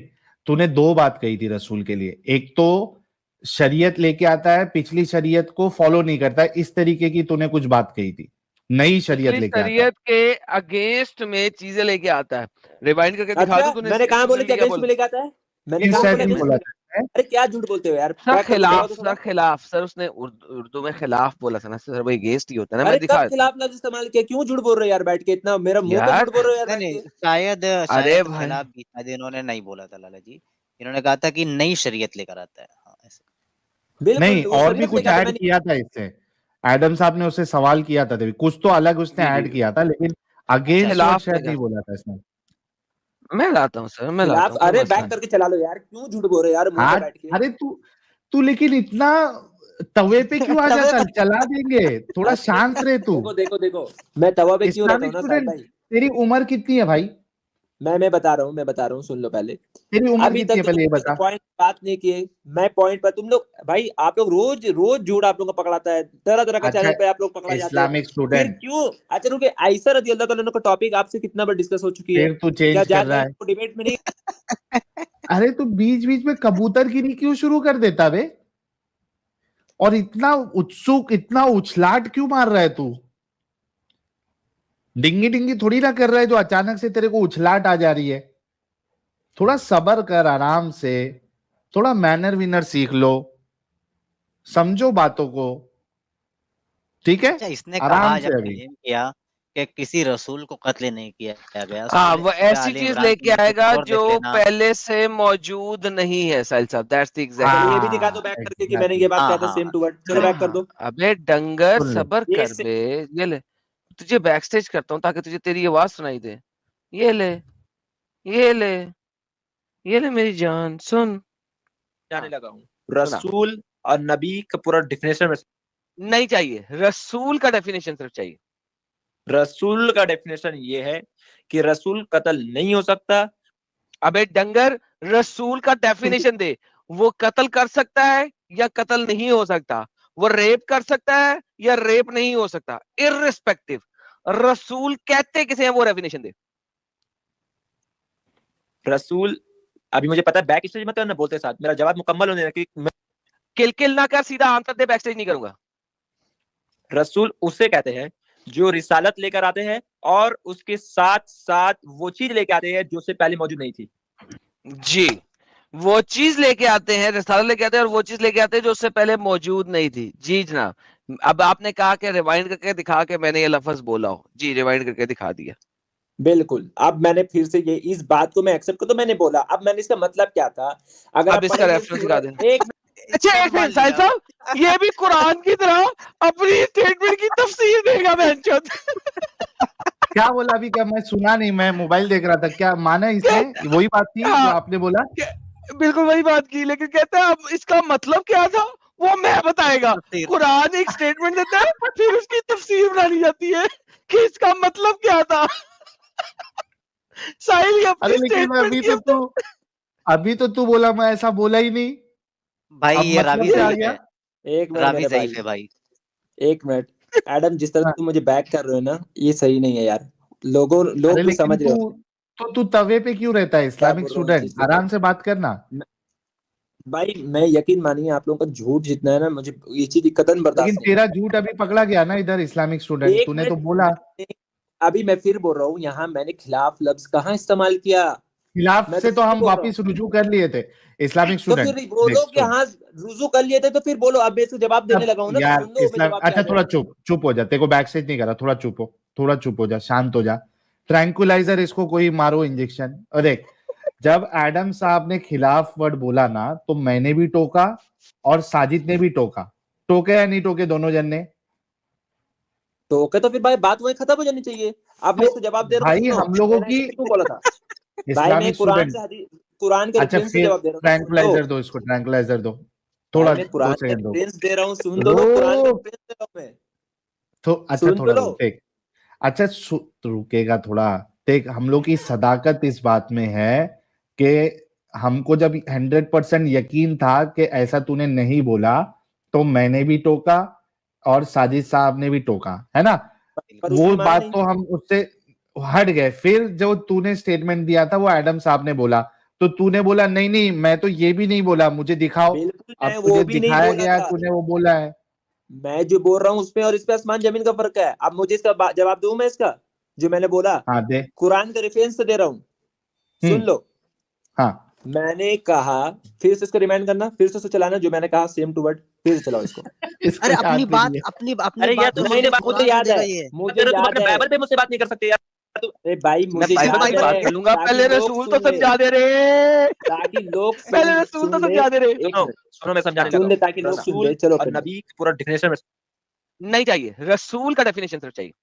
[SPEAKER 2] तूने दो बात कही थी रसूल के लिए। एक तो शरीयत लेके आता है, पिछली शरीयत को फॉलो नहीं करता है, इस तरीके की तूने कुछ बात कही थी। नई शरीयत
[SPEAKER 3] पिछली
[SPEAKER 2] लेके आता है।
[SPEAKER 3] शरीयत के अगेंस्ट में चीजें लेके आता है। रिवाइंड करके दिखा
[SPEAKER 6] अच्छा
[SPEAKER 3] दूं तूने
[SPEAKER 6] मैंने कहा बोले कि
[SPEAKER 3] क्या
[SPEAKER 6] अगेंस्ट
[SPEAKER 3] बोल
[SPEAKER 6] में लेके आता है, मैंने
[SPEAKER 2] किस
[SPEAKER 6] कहा
[SPEAKER 2] शायद
[SPEAKER 6] बोले
[SPEAKER 2] नहीं
[SPEAKER 6] अगेंस्ट
[SPEAKER 2] बोला
[SPEAKER 6] में।
[SPEAKER 2] था।
[SPEAKER 6] अरे क्या झूठ बोलते हो यार,
[SPEAKER 3] सर
[SPEAKER 6] बैक करके दिखाओ
[SPEAKER 3] खिलाफ,
[SPEAKER 6] तो
[SPEAKER 3] सर
[SPEAKER 6] थोड़ा।
[SPEAKER 3] खिलाफ, सर उसने उर्दू में खिलाफ बोला था ना सर, वही अगेंस्ट ही होता है ना,
[SPEAKER 6] अरे
[SPEAKER 3] मैं दिखा
[SPEAKER 6] कब
[SPEAKER 3] देता हूं।
[SPEAKER 6] खिलाफ लफ्ज इस्तेमाल किया, क्यों झूठ बोल रहे हो यार बैठ के, इतना मेरा मुंह पे
[SPEAKER 3] यार
[SPEAKER 6] झूठ बोल रहे हो यार
[SPEAKER 7] नहीं
[SPEAKER 6] बैठ
[SPEAKER 7] नहीं,
[SPEAKER 6] के।
[SPEAKER 7] शायद
[SPEAKER 3] अरे
[SPEAKER 7] शायद
[SPEAKER 3] भाई
[SPEAKER 7] खिलाफ भी शायद इन्होंने नहीं बोला था लाला जी, इन्होंने कहा था कि नई शरीयत लेकर आता है। हाँ, ऐसे।
[SPEAKER 6] बिल्कुल
[SPEAKER 2] नहीं,
[SPEAKER 6] वो
[SPEAKER 2] और भी
[SPEAKER 6] शरीयत
[SPEAKER 2] कुछ
[SPEAKER 6] लेके आता
[SPEAKER 2] ऐड
[SPEAKER 6] मैंने।
[SPEAKER 2] किया था इससे। एडम साहब ने उससे सवाल किया था, तभी कुछ तो अलग उसने
[SPEAKER 3] जी जी
[SPEAKER 2] ऐड किया था, लेकिन
[SPEAKER 7] अच्छा
[SPEAKER 2] अगेंस्ट वर्ड
[SPEAKER 3] खिलाफ
[SPEAKER 2] शायद
[SPEAKER 3] लेकर
[SPEAKER 2] नहीं बोला था इसने।
[SPEAKER 3] मैं लाता हूँ सर, मैं लाता
[SPEAKER 6] खिलाफ,
[SPEAKER 3] हूँ, कोई
[SPEAKER 6] अरे
[SPEAKER 3] मसला
[SPEAKER 6] बैक
[SPEAKER 3] नहीं।
[SPEAKER 6] करके चला लो यार, क्यों झूठ बोल रहे हो यार मुंह पे
[SPEAKER 2] हाँ,
[SPEAKER 6] बैठ के।
[SPEAKER 2] अरे तू तू लेकिन इतना तवे पे क्यों आ
[SPEAKER 7] तवे
[SPEAKER 2] जाता,
[SPEAKER 7] पर
[SPEAKER 2] चला देंगे, थोड़ा शांत रहे तू।
[SPEAKER 6] देखो देखो देखो, मैं तवा पे क्यों रहता हूँ
[SPEAKER 2] इस्लामिक
[SPEAKER 6] ना साहिब
[SPEAKER 2] स्टूडेंट,
[SPEAKER 6] भाई।
[SPEAKER 2] तेरी उम्र कितनी है भाई?
[SPEAKER 6] मैं बता रहा हूँ, मैं बता रहा हूँ, सुन लो पहले।
[SPEAKER 2] तेरी उम्र
[SPEAKER 6] अभी
[SPEAKER 2] कितनी
[SPEAKER 6] तक
[SPEAKER 2] है
[SPEAKER 6] तो तुम
[SPEAKER 2] पहले ये
[SPEAKER 6] किसी
[SPEAKER 2] बता।
[SPEAKER 6] पॉइंट बात नहीं किए, मैं पॉइंट पर तुम लोग भाई, आप लोग रोज रोज झूठ आप लोग का पकड़ाता है, तरह तरह का
[SPEAKER 2] अच्छा,
[SPEAKER 6] चैनल पे आप लोग पकड़ा जाते हैं।
[SPEAKER 2] इस्लामिक
[SPEAKER 6] फिर
[SPEAKER 2] स्टूडेंट,
[SPEAKER 6] क्यों, अच्छा रुके, आयशा रदी अल्लाह ताला का टॉपिक आपसे कितना बार डिस्कस हो चुकी है,
[SPEAKER 2] फिर तू
[SPEAKER 6] क्या
[SPEAKER 2] चेंज कर
[SPEAKER 6] जान
[SPEAKER 2] रहा
[SPEAKER 6] रहे
[SPEAKER 2] है।
[SPEAKER 6] हो डिबेट में नहीं।
[SPEAKER 2] अरे तू बीच बीच में कबूतरगिरी क्यों शुरू कर देता बे, और इतना उत्सुक, इतना उछलाट क्यों मार रहा है तू? डिंगी डिंगी थोड़ी ना कर रहा है जो अचानक से तेरे को उछलाट आ जा रही है। थोड़ा सबर कर, आराम से, थोड़ा मैनर विनर सीख लो, समझो बातों को, ठीक है?
[SPEAKER 7] अच्छा, इसने
[SPEAKER 2] आराम
[SPEAKER 7] कहा जब
[SPEAKER 2] से अभी।
[SPEAKER 7] क्लेम किया कि किसी रसूल को कत्ल नहीं किया गया,
[SPEAKER 3] हाँ,
[SPEAKER 7] सूरह
[SPEAKER 3] वो
[SPEAKER 7] सूरह
[SPEAKER 3] ऐसी
[SPEAKER 7] आले
[SPEAKER 3] चीज
[SPEAKER 7] इमरान की
[SPEAKER 3] लेके
[SPEAKER 7] मजीद
[SPEAKER 3] आएगा
[SPEAKER 7] और
[SPEAKER 3] जो
[SPEAKER 7] देख लेना।
[SPEAKER 3] पहले से मौजूद नहीं है साहिल साहब, दैट्स द एग्जैक्ट
[SPEAKER 6] चलो ये
[SPEAKER 3] पॉइंट।
[SPEAKER 6] भी दिखा दो बैक करके कि मैंने
[SPEAKER 2] एग्जैक्टली।
[SPEAKER 6] ये बात
[SPEAKER 7] हाँ
[SPEAKER 6] कहा था
[SPEAKER 7] हाँ
[SPEAKER 6] सेम टू वर्ड, चलो बैक कर दो।
[SPEAKER 3] अबे डंगर
[SPEAKER 2] सुन ले।
[SPEAKER 3] सबर
[SPEAKER 6] ये
[SPEAKER 3] कर बे, ये ले, तुझे बैक स्टेज करता हूँ ताकि तुझे तेरी आवाज सुनाई दे। ये ले, ये ले, ये ले मेरी जान, सुन।
[SPEAKER 6] जाने
[SPEAKER 3] हाँ,
[SPEAKER 6] लगा हूँ
[SPEAKER 3] सुना।
[SPEAKER 6] रसूल और नबी का पूरा डिफिनेशन में।
[SPEAKER 3] नहीं चाहिए, रसूल का डेफिनेशन सिर्फ चाहिए।
[SPEAKER 6] रसूल का डेफिनेशन ये है कि रसूल कत्ल नहीं हो सकता।
[SPEAKER 3] अबे डंगर, रसूल का डेफिनेशन दे, वो कत्ल कर सकता है या कत्ल नहीं हो सकता, वो रेप कर सकता है या रेप नहीं हो सकता, इररिस्पेक्टिव रसूल कहते किसे हैं, वो डेफिनेशन दे।
[SPEAKER 6] रसूल, अभी मुझे पता है बैक स्टेज मत करना बोलते साथ, मेरा जवाब मुकम्मल होने लगे।
[SPEAKER 3] किल ना कर, सीधा आंसर दे, बैक स्टेज नहीं करूंगा।
[SPEAKER 6] रसूल उसे कहते हैं जो रिसालत लेकर आते हैं और उसके साथ साथ वो चीज लेकर आते हैं जो उससे पहले मौजूद नहीं थी।
[SPEAKER 3] जी, वो चीज लेके आते हैं, रिसालत लेके आते हैं, और वो चीज लेके आते हैं जो उससे पहले मौजूद नहीं थी। जी जनाब, अब आपने कहा कि रिवाइंड करके दिखा के मैंने ये लफ्ज बोला हो, जी रिवाइंड करके दिखा दिया।
[SPEAKER 6] बिल्कुल, अब मैंने फिर से ये इस बात को मैं एक्सेप्ट कर, तो मैंने बोला, अब मैंने इसका मतलब क्या था, अगर
[SPEAKER 3] अब
[SPEAKER 6] आप
[SPEAKER 3] इसका
[SPEAKER 6] पढ़ेंगे
[SPEAKER 3] रेफरेंस दिखा दें।
[SPEAKER 6] एक
[SPEAKER 3] अच्छा एक मिनट साहिल साहब, ये भी कुरान की तरह अपनी स्टेटमेंट की तफसीर देगा बहनचोद।
[SPEAKER 2] क्या बोला अभी? क्या मैं सुना नहीं, मैं मोबाइल देख रहा था। क्या माना इसने? वही बात थी जो
[SPEAKER 3] हाँ,
[SPEAKER 2] आपने बोला?
[SPEAKER 3] बिल्कुल वही बात की, लेकिन कहता है अब इसका मतलब क्या था वो मैं बताएगा।
[SPEAKER 7] तफसीर।
[SPEAKER 3] कुरान एक स्टेटमेंट देता है, फिर उसकी तफसीर बनानी जाती है कि इसका मतलब क्या था। साहिल ये
[SPEAKER 2] अरे
[SPEAKER 3] अपनी
[SPEAKER 2] लेकिन मैं
[SPEAKER 3] स्टेटमेंट की
[SPEAKER 2] अभी तो तू बोला, मैं ऐसा बोला ही नहीं।
[SPEAKER 7] भाई
[SPEAKER 2] अब
[SPEAKER 7] ये रावी
[SPEAKER 2] मतलब क्या आ
[SPEAKER 7] ज़ईफ
[SPEAKER 2] गया?
[SPEAKER 7] है,
[SPEAKER 6] एक मिनट
[SPEAKER 7] रावी
[SPEAKER 6] मेरे भाई,
[SPEAKER 7] ज़ईफ है भाई।
[SPEAKER 6] एक मिनट। एडम, जिस तरह
[SPEAKER 2] हाँ।
[SPEAKER 6] तुम मुझे बैक कर रहे हो ना, ये सही नहीं है यार। लोग
[SPEAKER 2] अरे
[SPEAKER 6] भी
[SPEAKER 2] लेकिन
[SPEAKER 6] समझ रहे हो
[SPEAKER 2] तू तवे पे क्यों रहता है?
[SPEAKER 6] क्या
[SPEAKER 2] इस्लामिक
[SPEAKER 6] बोल रहा हूँ इस
[SPEAKER 2] स्टूडेंट,
[SPEAKER 6] चीज पे।
[SPEAKER 2] आराम से बात करना।
[SPEAKER 6] भाई मैं यकीन मानिए, आप लोगों का झूठ जितना है ना, मुझे ये चीज कतन
[SPEAKER 2] लेकिन
[SPEAKER 6] बर्दाश्त नहीं
[SPEAKER 2] तेरा झूठ अभी पकड़ा गया ना इधर। इस्लामिक
[SPEAKER 6] है।
[SPEAKER 2] स्टूडेंट,
[SPEAKER 6] एक
[SPEAKER 2] तूने तो
[SPEAKER 6] मिनट,
[SPEAKER 2] बोला।
[SPEAKER 6] अभी मैं फिर बोल रहा हूँ, यहाँ मैंने खिलाफ लफ्ज कहाँ इस्तेमाल किया।
[SPEAKER 2] खिलाफ
[SPEAKER 6] मैं तो
[SPEAKER 2] से तो
[SPEAKER 6] फिर
[SPEAKER 2] हम
[SPEAKER 6] बोल रहा हूँ,
[SPEAKER 2] वापिस रुजू कर लिए थे। इस्लामिक
[SPEAKER 6] तो
[SPEAKER 2] स्टूडेंट,
[SPEAKER 6] फिर बोलो
[SPEAKER 2] देख
[SPEAKER 6] कि
[SPEAKER 2] सुन।
[SPEAKER 6] हाँ रुजू कर लिए थे, तो फिर बोलो। अब मैं इसको जवाब देने
[SPEAKER 2] अब
[SPEAKER 6] लगा हूँ ना, तो
[SPEAKER 2] यार
[SPEAKER 6] सुन लो मैं
[SPEAKER 2] इस्लाम,
[SPEAKER 6] जवाब क्या
[SPEAKER 2] अच्छा
[SPEAKER 6] है।
[SPEAKER 2] थोड़ा चुप हो जा। तेरे को बैक स्टेज नहीं करा, थोड़ा चुप हो, थोड़ा चुप हो जा, शांत हो जा। ट्रैंकुलाइजर इसको कोई मारो इंजेक्शन। और देख, जब एडम साहब ने खिलाफ वर्ड बोला ना, तो मैंने भी टोका और साजिद ने भी टोका। टोके या नहीं टोके दोनों जन ने?
[SPEAKER 6] तो ओके, तो फिर भाई बात वही खत्म हो जानी चाहिए। अब मैं
[SPEAKER 2] तो
[SPEAKER 6] इसको जवाब दे रहा हूँ,
[SPEAKER 2] भाई
[SPEAKER 6] सुनो
[SPEAKER 2] हम लोगों
[SPEAKER 6] मैंने
[SPEAKER 2] की,
[SPEAKER 6] ऐसे क्यों बोला था। भाई मैं
[SPEAKER 2] इस्लामिक
[SPEAKER 6] कुरान
[SPEAKER 2] स्टूडेंट,
[SPEAKER 6] से हदीस, कुरान के
[SPEAKER 2] अच्छा
[SPEAKER 6] रेफरेंस से
[SPEAKER 2] फिर
[SPEAKER 6] जवाब दे रहा हूँ ना, सुन लो।
[SPEAKER 2] ट्रैंकुलाइजर दो इसको, ट्रैंकुलाइजर दो।
[SPEAKER 6] भाई
[SPEAKER 2] थोड़ा
[SPEAKER 6] मैं
[SPEAKER 2] दो
[SPEAKER 6] कुरान के
[SPEAKER 2] सेकंड दो।
[SPEAKER 6] रेफरेंस दे रहा हूँ, सुन तो लो, कुरान के
[SPEAKER 2] रुक,
[SPEAKER 6] रेफरेंस दे रहा हूँ मैं,
[SPEAKER 2] तो अच्छा
[SPEAKER 6] सुन तो
[SPEAKER 2] थोड़ा
[SPEAKER 6] लो।
[SPEAKER 2] रुक, देख। अच्छा तो रुकेगा थोड़ा। देख, हम लोग की सदाकत इस बात में है कि हमको जब 100% यकीन था कि ऐसा तूने नहीं बोला, तो मैंने भी टोका और साजिद साहब ने भी टोका, है ना?
[SPEAKER 6] पर
[SPEAKER 2] वो
[SPEAKER 6] उसने माना
[SPEAKER 2] बात
[SPEAKER 6] नहीं।
[SPEAKER 2] तो हम उससे हट गए। फिर जो तूने स्टेटमेंट दिया था वो एडम साहब ने बोला, तो तूने बोला नहीं नहीं, मैं तो ये भी नहीं बोला, मुझे दिखाओ।
[SPEAKER 6] बिल्कुल मैं
[SPEAKER 2] अब
[SPEAKER 6] वो
[SPEAKER 2] तुझे
[SPEAKER 6] भी नहीं
[SPEAKER 2] दिखाया
[SPEAKER 6] बोला
[SPEAKER 2] गया,
[SPEAKER 6] था।
[SPEAKER 2] तूने वो बोला है।
[SPEAKER 6] मैं जो बोल रहा हूँ उसमें और इस पे आसमान जमीन का फर्क है। अब मुझे इसका जवाब दूं मैं इसका, जो मैंने बोला
[SPEAKER 2] हाँ दे।
[SPEAKER 6] कुरान का रेफरेंस दे रहा हूँ, सुन लो।
[SPEAKER 2] हाँ
[SPEAKER 6] मैंने कहा, फिर से इसको रिमाइंड करना, फिर से चलाना, जो मैंने कहा सेम टू वर्ड, फिर से चलाओ इसको।
[SPEAKER 2] इसको
[SPEAKER 7] अरे
[SPEAKER 2] याद
[SPEAKER 7] अपनी
[SPEAKER 2] भी
[SPEAKER 7] बात
[SPEAKER 2] नहीं है।
[SPEAKER 7] अपनी
[SPEAKER 6] अरे यार
[SPEAKER 7] बात
[SPEAKER 6] तुम
[SPEAKER 7] तो
[SPEAKER 6] मुझे
[SPEAKER 7] कुरान
[SPEAKER 6] मुझे
[SPEAKER 7] में
[SPEAKER 6] याद
[SPEAKER 7] देगा
[SPEAKER 6] है,
[SPEAKER 7] ये।
[SPEAKER 6] मुझे
[SPEAKER 4] तुम
[SPEAKER 6] याद
[SPEAKER 4] अपने
[SPEAKER 6] है।
[SPEAKER 4] बाइबल पे मुझसे बात नहीं कर सकते यार।
[SPEAKER 6] अरे भाई
[SPEAKER 3] मैं
[SPEAKER 6] मुझे
[SPEAKER 3] बाइबल
[SPEAKER 6] याद
[SPEAKER 3] की बात
[SPEAKER 6] है,
[SPEAKER 3] कर लूंगा,
[SPEAKER 6] ताकि
[SPEAKER 3] पहले
[SPEAKER 6] लोग
[SPEAKER 3] रसूल तो
[SPEAKER 6] सुन ले,
[SPEAKER 3] समझा दे रे,
[SPEAKER 6] ताकि लोग
[SPEAKER 3] पहले रसूल तो
[SPEAKER 6] सुन ले।
[SPEAKER 3] समझा दे रे।
[SPEAKER 6] एक
[SPEAKER 4] सुनो
[SPEAKER 6] मिनट
[SPEAKER 4] सुनो, मैं समझाने
[SPEAKER 6] सुन
[SPEAKER 4] लगा
[SPEAKER 6] ले,
[SPEAKER 4] हूँ।
[SPEAKER 6] ताकि लोग सुन ले।
[SPEAKER 4] रसूल
[SPEAKER 6] चलो
[SPEAKER 4] और
[SPEAKER 6] फिर
[SPEAKER 4] नबी पूरा डेफिनेशन,
[SPEAKER 3] नहीं चाहिए, रसूल का डेफिनेशन सिर्फ चाहिए।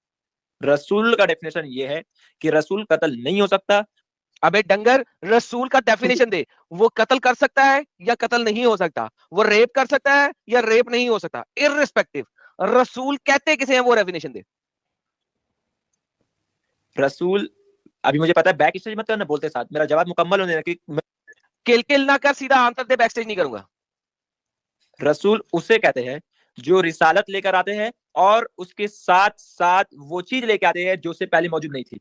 [SPEAKER 4] रसूल का डेफिनेशन ये है कि रसूल कत्ल नहीं हो सकता।
[SPEAKER 3] अबे डंगर, रसूल का डेफिनेशन दे, वो कत्ल कर सकता है या कत्ल नहीं हो सकता, वो रेप कर सकता है या रेप नहीं हो सकता, इररिस्पेक्टिव रसूल कहते किसे हैं वो डेफिनेशन दे।
[SPEAKER 4] रसूल, अभी मुझे पता है बैक स्टेज मत करना बोलते साथ, मेरा जवाब मुकम्मल होने लगे।
[SPEAKER 3] किल किल ना कर, सीधा आंसर दे, बैक स्टेज नहीं करूंगा।
[SPEAKER 4] रसूल उसे कहते हैं जो रिसालत लेकर आते हैं और उसके साथ साथ वो चीज लेके आते हैं जो उससे पहले मौजूद नहीं थी।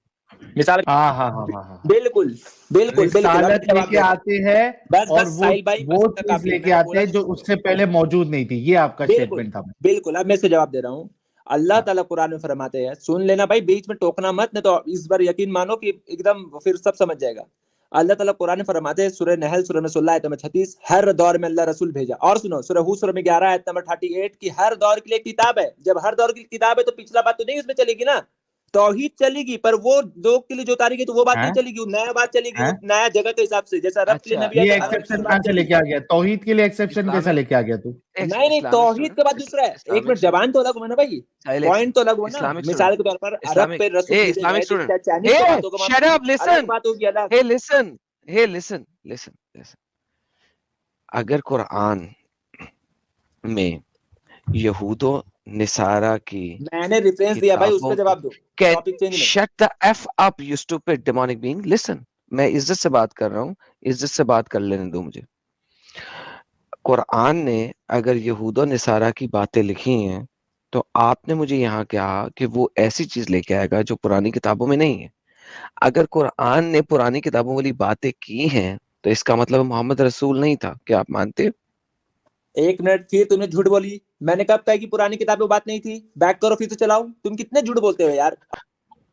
[SPEAKER 4] मिसाल,
[SPEAKER 2] हाँ हाँ हाँ हाँ हाँ।
[SPEAKER 6] बिल्कुल बिल्कुल बिल्कुल। अब
[SPEAKER 2] रिसालत
[SPEAKER 6] जवाब
[SPEAKER 2] लेके
[SPEAKER 6] दे रहा हूं।
[SPEAKER 2] आते हैं
[SPEAKER 6] बस
[SPEAKER 2] और
[SPEAKER 6] बस साहिल भाई, बस
[SPEAKER 2] वो
[SPEAKER 6] इतना
[SPEAKER 2] चीज
[SPEAKER 6] काफी है।
[SPEAKER 2] लेके
[SPEAKER 6] मैंने
[SPEAKER 2] आते
[SPEAKER 6] बोला
[SPEAKER 2] हैं जो उससे पहले मौजूद नहीं थी। ये आपका
[SPEAKER 6] बिल्कुल
[SPEAKER 2] स्टेटमेंट था।
[SPEAKER 6] बिल्कुल। अब मैं इससे जवाब दे रहा हूँ। अल्लाह
[SPEAKER 2] हाँ।
[SPEAKER 6] ताला कुरान में फरमाते हैं, सुन लेना भाई, बीच में टोकना मत, नहीं तो इस बार यकीन मानो कि एकदम फिर सब समझ जाएगा। अल्लाह ताला कुरान में फरमाते हैं, सूरह नहल सूरह में 16 आयत नंबर 36, हर दौर में अल्लाह रसूल भेजा। और सुनो सूरह हूद सूरह में 11 आयत नंबर 38 की हर दौर के लिए किताब है। जब हर दौर की किताब है तो पिछला बात तो नहीं उसमें चलेगी ना, तौहीद चलेगी, पर वो लोग के लिए जो तारीख है तो वो बात नहीं
[SPEAKER 2] हैं?
[SPEAKER 6] चलेगी, वो नया बात चलेगी, वो
[SPEAKER 2] हैं?
[SPEAKER 6] नया जगह के हिसाब से। जैसा अरब के लिए
[SPEAKER 3] अच्छा,
[SPEAKER 6] नबी आए
[SPEAKER 2] ये
[SPEAKER 6] तो अरब
[SPEAKER 2] एक्सेप्शन
[SPEAKER 6] की
[SPEAKER 2] कहाँ
[SPEAKER 6] बात
[SPEAKER 2] से लेके
[SPEAKER 6] चलेगी।
[SPEAKER 2] आ गया? तौहीद के लिए एक्सेप्शन कैसा लेके आ गया तू?
[SPEAKER 6] नहीं तौहीद के बाद दूसरा है। एक मिनट, जबान तो अलग हुआ ना भाई, पॉइंट तो अलग हुआ ना। मिसाल के तौर पर अरब पे रसूल भेजे गए, तो क्या चाइनीज की बातों का
[SPEAKER 3] शट अप,
[SPEAKER 6] अलग
[SPEAKER 3] लिसन,
[SPEAKER 6] बात होगी, अलग।
[SPEAKER 3] हे लिसन, हे लिसन, लिसन, लिसन। अगर कुरान में यहूदो निसारा की
[SPEAKER 6] मैंने रेफरेंस दिया भाई, उस
[SPEAKER 3] किताबों
[SPEAKER 6] पर जवाब दो,
[SPEAKER 3] कैन
[SPEAKER 6] टॉपिक चेंज नहीं।
[SPEAKER 3] Shut the F up you stupid demonic being, listen, मैं इज्जत से बात कर रहा हूँ, इज्जत से बात कर लेने दो मुझे। कुरान ने अगर यहूदो निसारा की बातें लिखी हैं तो आपने मुझे यहाँ कहा कि वो ऐसी चीज लेके आएगा जो पुरानी किताबों में नहीं है। अगर कुरान ने पुरानी किताबों वाली बातें की हैं तो इसका मतलब मोहम्मद रसूल नहीं था, क्या आप मानते हो?
[SPEAKER 6] एक मिनट, फिर तुमने झूठ बोली। मैंने कब कहा कि पुरानी किताबों बात नहीं थी? बैक करो, फिर से चलाओ। तुम कितने झूठ बोलते हो यार।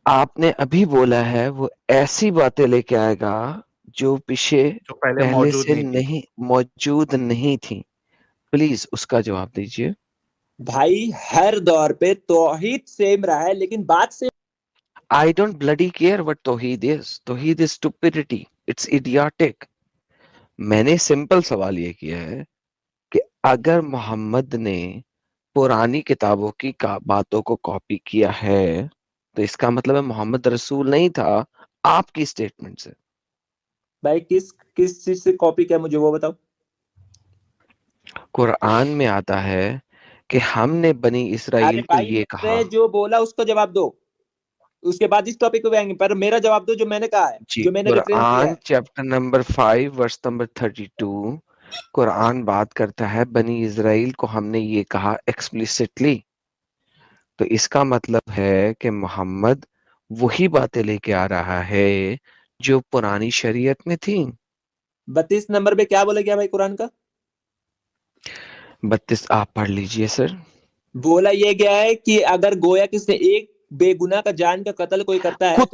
[SPEAKER 3] आपने अभी बोला है वो ऐसी बातें लेके आएगा जो पीछे
[SPEAKER 2] जो पहले
[SPEAKER 3] पहले
[SPEAKER 2] मौजूद
[SPEAKER 3] से
[SPEAKER 2] नहीं थी।
[SPEAKER 3] नहीं मौजूद नहीं थी। प्लीज उसका जवाब दीजिए।
[SPEAKER 6] भाई हर दौर पे तौहीद सेम रहा है, लेकिन बात से
[SPEAKER 3] I don't bloody care what Towhid is. Towhid is stupidity. It's idiotic. मैंने सिंपल सवाल ये किया है कि अगर मोहम्मद ने पुरानी किताबों की बातों को कॉपी किया है तो इसका मतलब है मोहम्मद रसूल नहीं था आपकी स्टेटमेंट से।
[SPEAKER 6] भाई किस किस चीज से कॉपी किया, मुझे वो बताओ।
[SPEAKER 3] कुरान में आता है कि हमने बनी
[SPEAKER 6] अरे
[SPEAKER 3] इसराइल को
[SPEAKER 6] भाई
[SPEAKER 3] ये कहा।
[SPEAKER 6] मैंने जो बोला उसका जवाब दो, उसके बाद इस टॉपिक पे आएंगे, पर मेरा जवाब दो जो मैंने कहा है,
[SPEAKER 3] जी,
[SPEAKER 6] जो मैंने रेफरेंस दिया
[SPEAKER 3] कुरान
[SPEAKER 6] है।
[SPEAKER 3] Chapter number 5 verse number 32 Quran बात करता है बनी इजराइल को हमने ये कहा एक्सप्लिसिटली। तो इसका मतलब है कि मोहम्मद वही बातें लेके आ रहा है जो पुरानी शरीयत में थी।
[SPEAKER 6] 32 नंबर पे क्या बोला गया भाई कुरान का?
[SPEAKER 3] 32 आप पढ़ लीजिए सर।
[SPEAKER 6] बोला ये गया है कि अगर गोया किसी एक बेगुनाह का जान का कत्ल कोई करता है तो